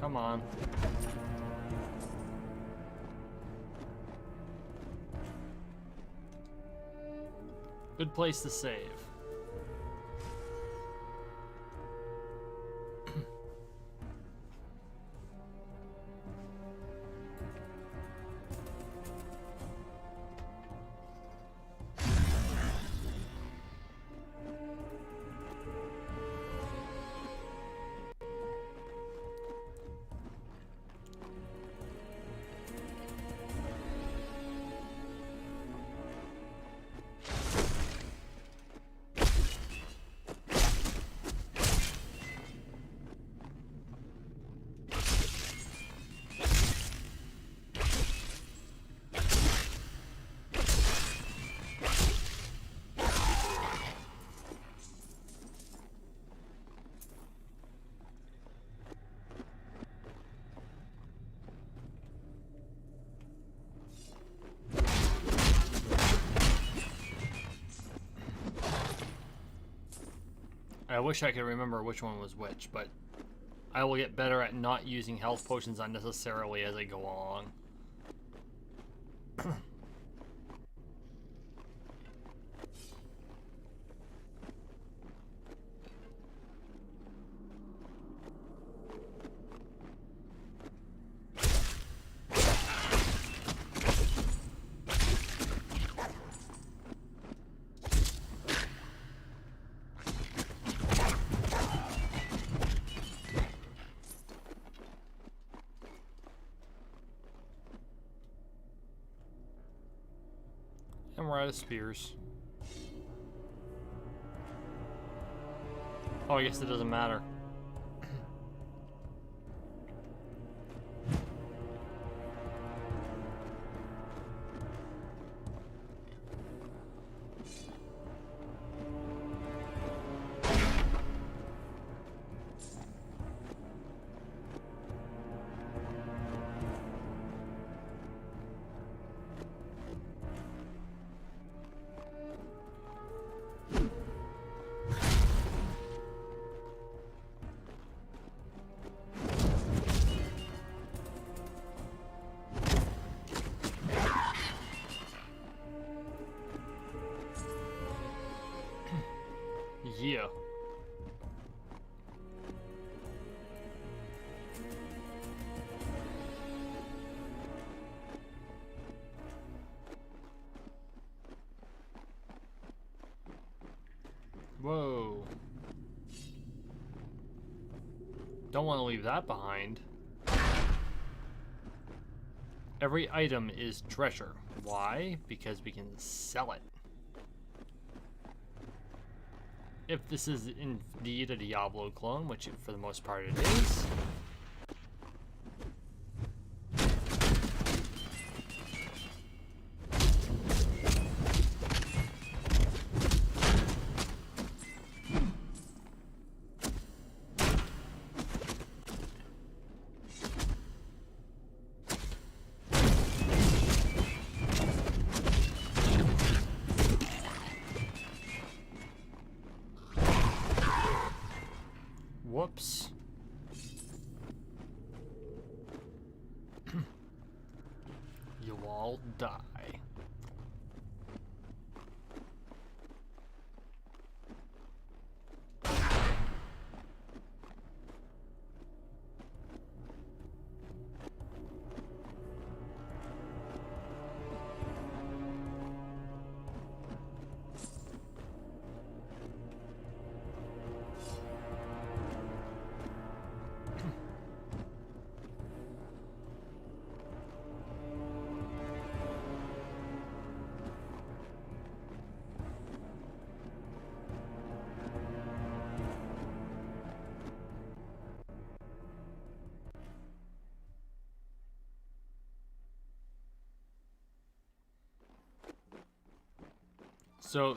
Come on. Good place to save. I wish I could remember which one was which, but I will get better at not using health potions unnecessarily as I go along. And we're out of spears. Oh, I guess it doesn't matter. Don't want to leave that behind. Every item is treasure. Why? Because we can sell it. If this is indeed a Diablo clone, which for the most part it is. Whoops. You all die.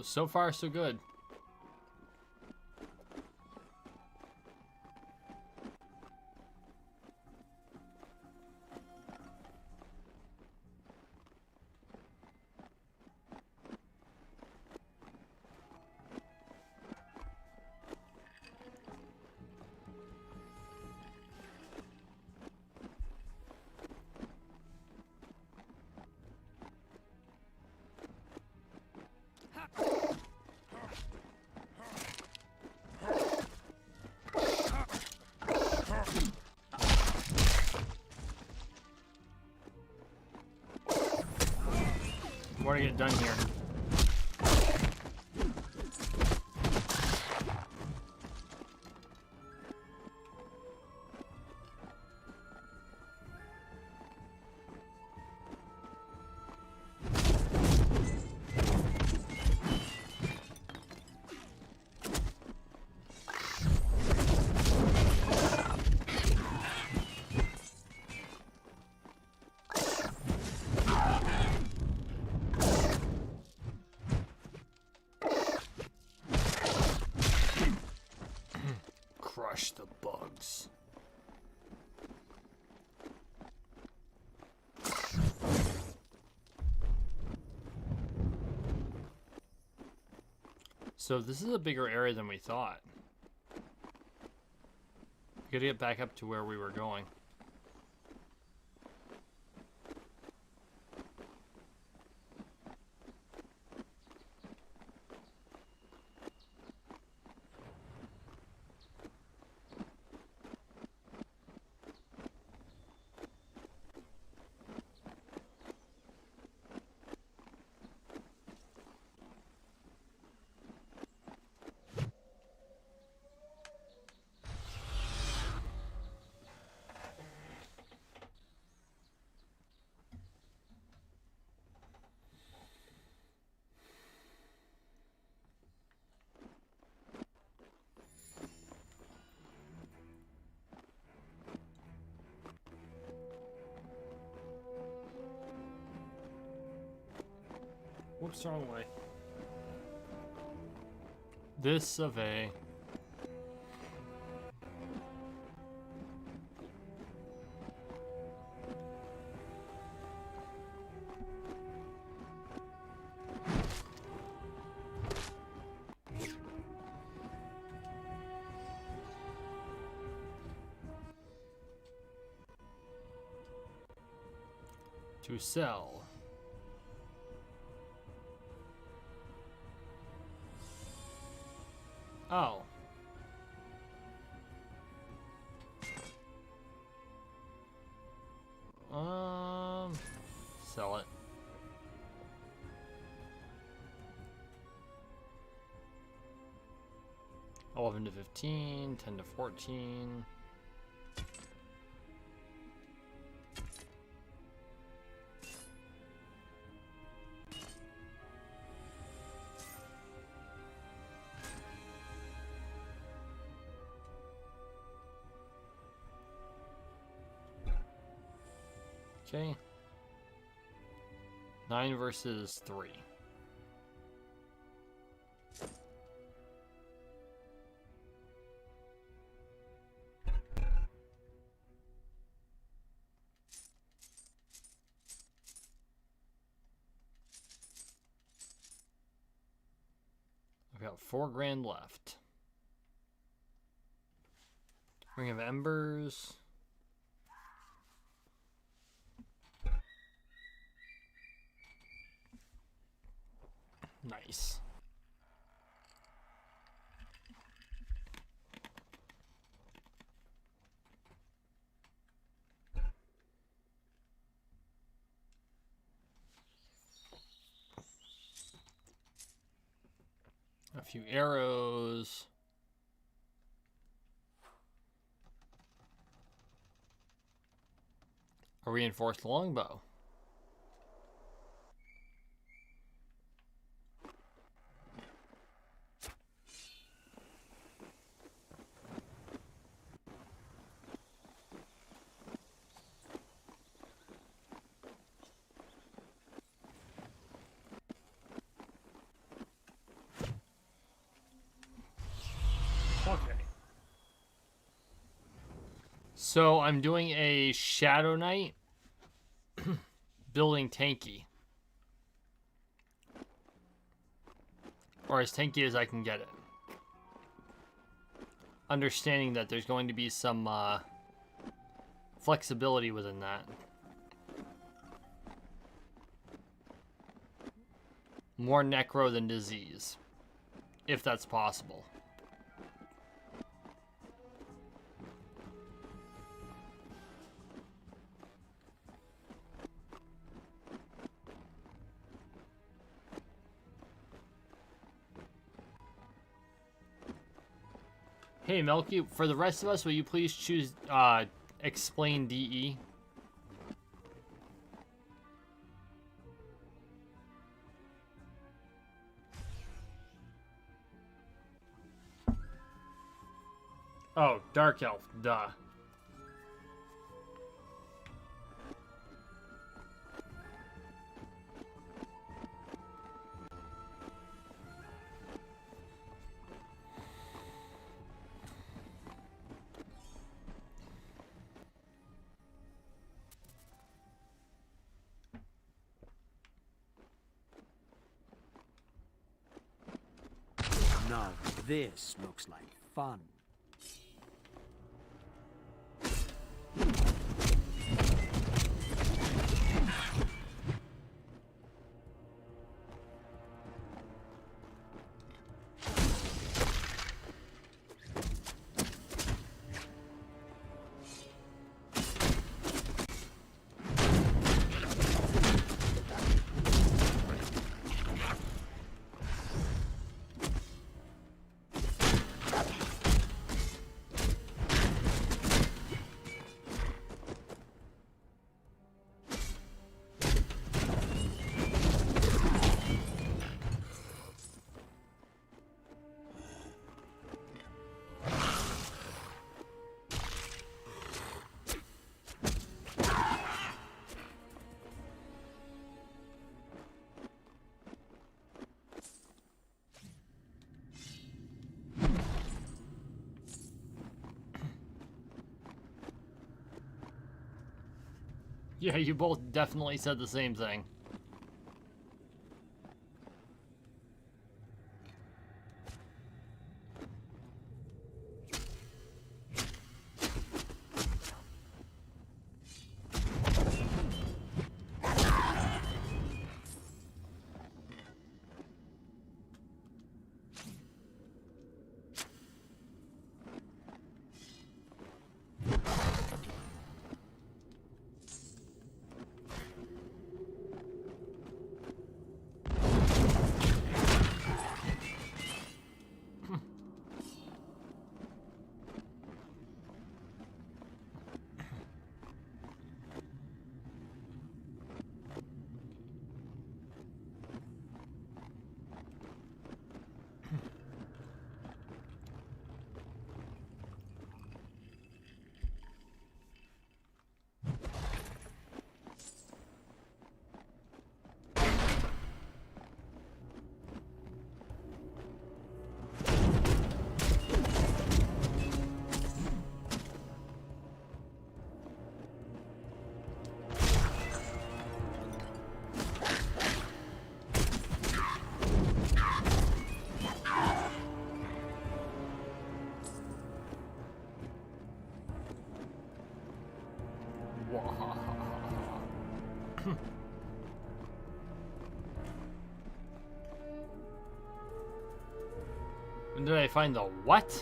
So far, so good. More to get done here. Crush the bugs. So this is a bigger area than we thought. We gotta get back up to where we were going. Whoops, wrong way. This of a... to sell. Oh. Sell it. $11 to $15, $10 to $14. Okay. 9 versus 3. I've got 4 grand left. Ring of Embers. Nice. A few arrows. A reinforced longbow. Okay. So I'm doing a Shadow Knight building tanky. Or as tanky as I can get it. Understanding that there's going to be some flexibility within that. More necro than disease. If that's possible. Hey Melky, for the rest of us, will you please choose explain DE? Oh, Dark Elf, duh. Now this looks like fun. Yeah, you both definitely said the same thing. When did I find the what?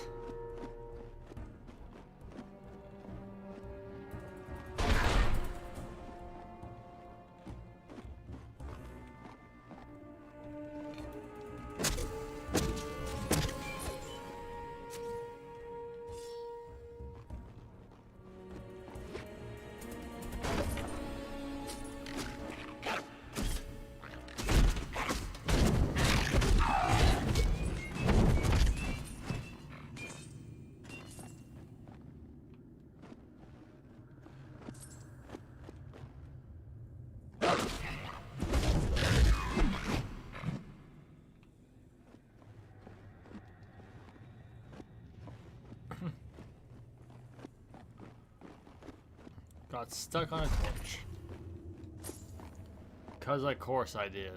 Got stuck on a torch. Because of course I did.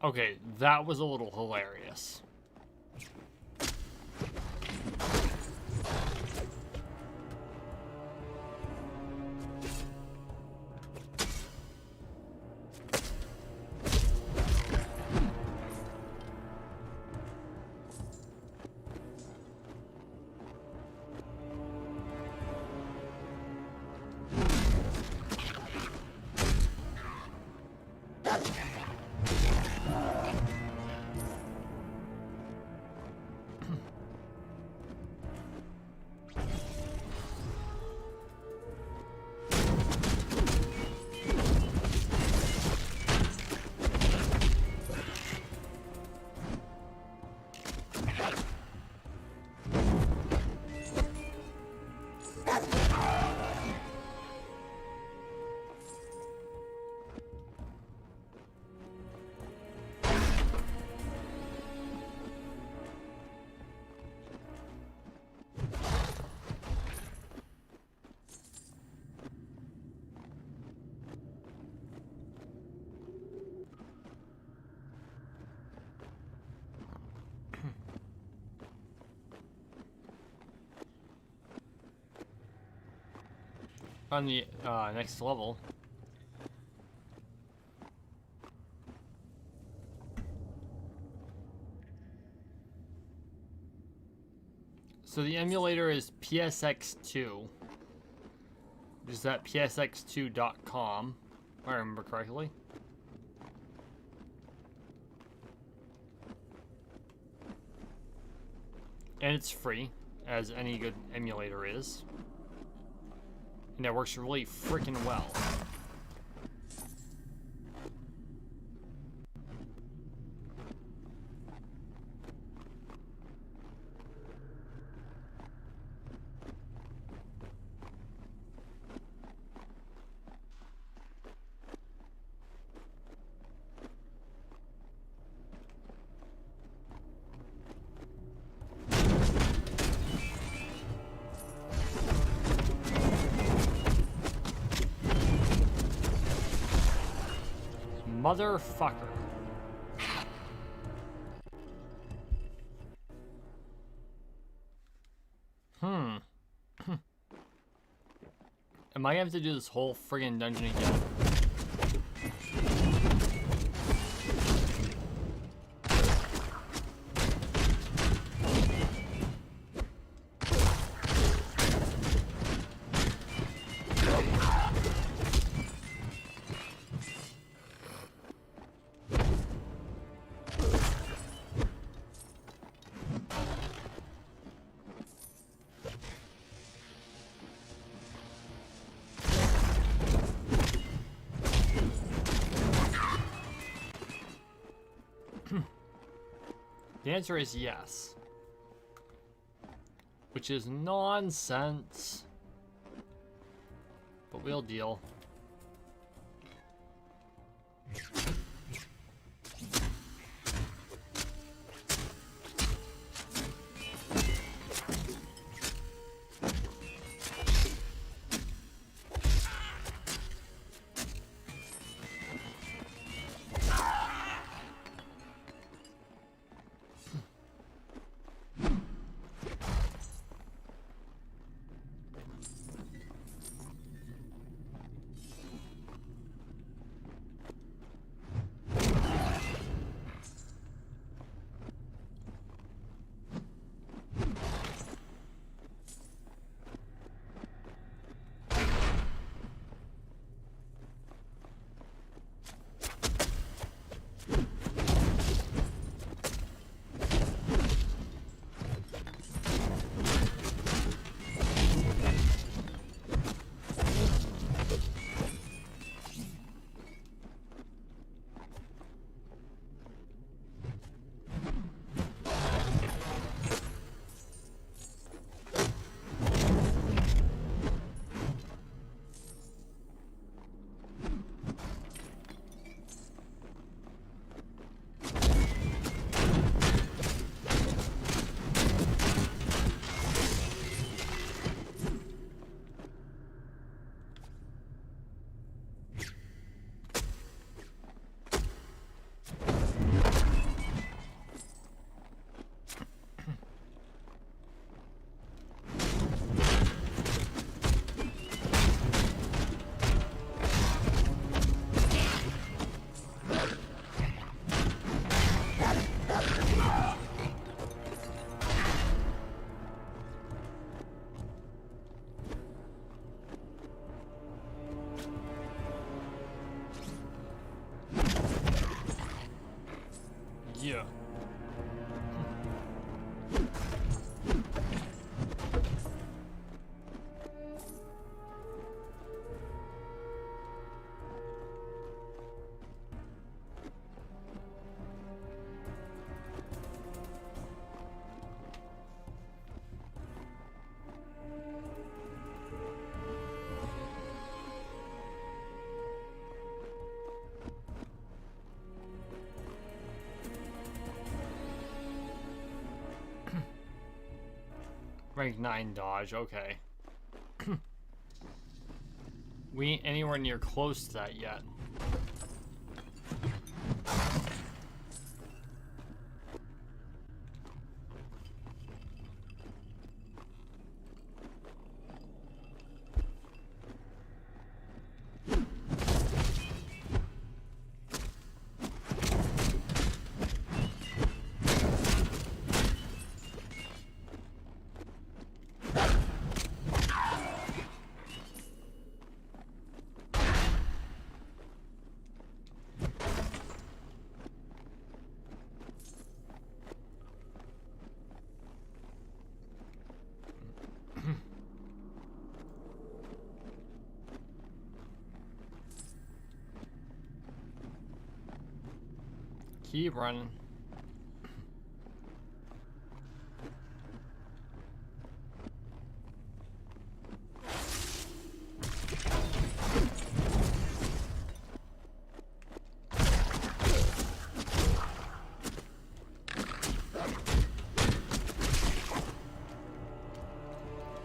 Okay, that was a little hilarious. On the next level. So the emulator is PSX2. Which is at psx2.com, if I remember correctly. And it's free, as any good emulator is. And it works really freaking well. Motherfucker. Am I gonna have to do this whole friggin' dungeon again? The answer is yes. Which is nonsense. But we'll deal. Yeah. Rank 9 dodge, okay. We ain't anywhere near close to that yet. Keep running.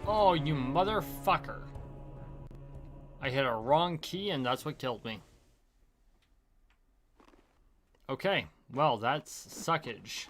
Oh, you motherfucker. I hit a wrong key and that's what killed me. Okay, well, that's suckage.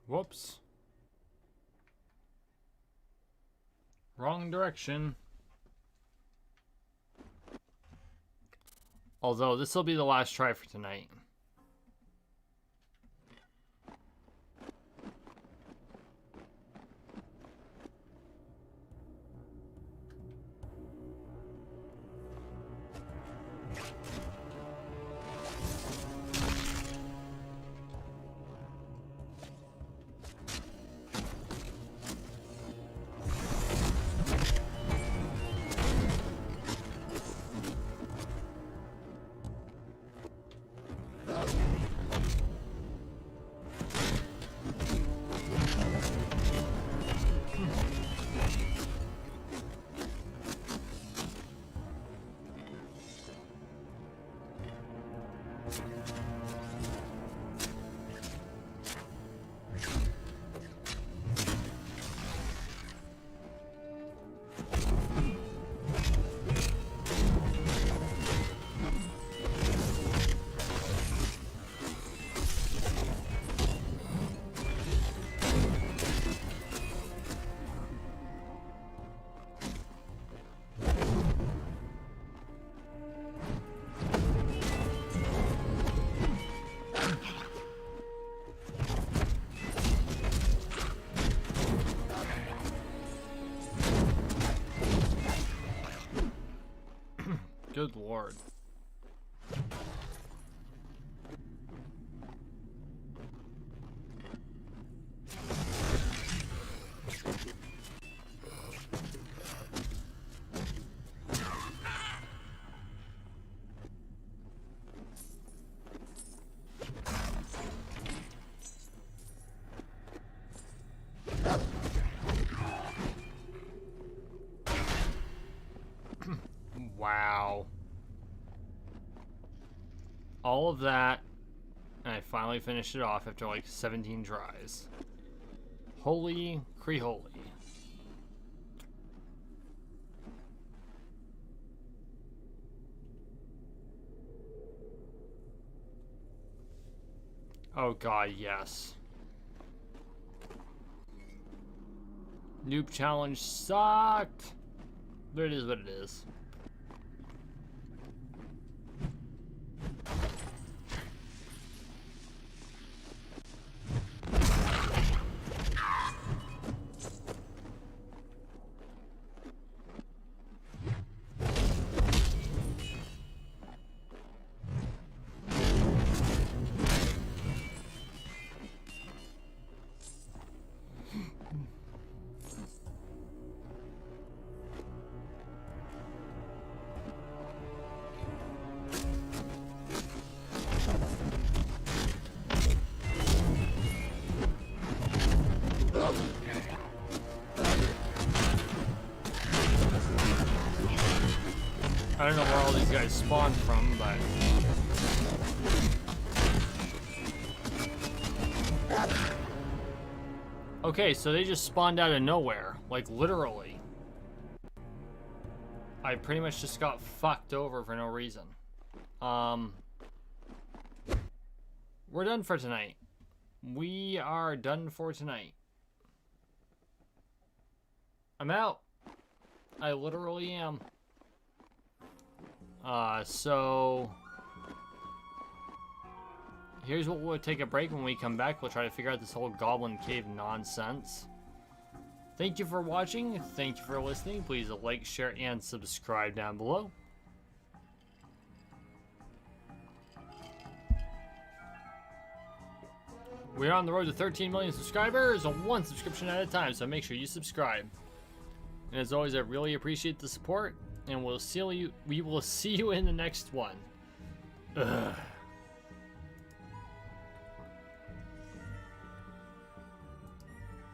Whoops. Wrong direction. Although, this will be the last try for tonight. Good lord. Wow. All of that, and I finally finished it off after like 17 tries. Holy cree-holy. Oh god, yes. Noob challenge sucked. But it is what it is. I don't know where all these guys spawned from, but... Okay, so they just spawned out of nowhere. Like, literally. I pretty much just got fucked over for no reason. We're done for tonight. We are done for tonight. I'm out. I literally am. So here's what we'll take a break. When we come back, we'll try to figure out this whole Goblin Cave nonsense. Thank you for watching. Thank you for listening. Please like, share, and subscribe down below. We're on the road to 13 million subscribers, one subscription at a time, so make sure you subscribe. And as always, I really appreciate the support. And we will see you in the next one. Ugh.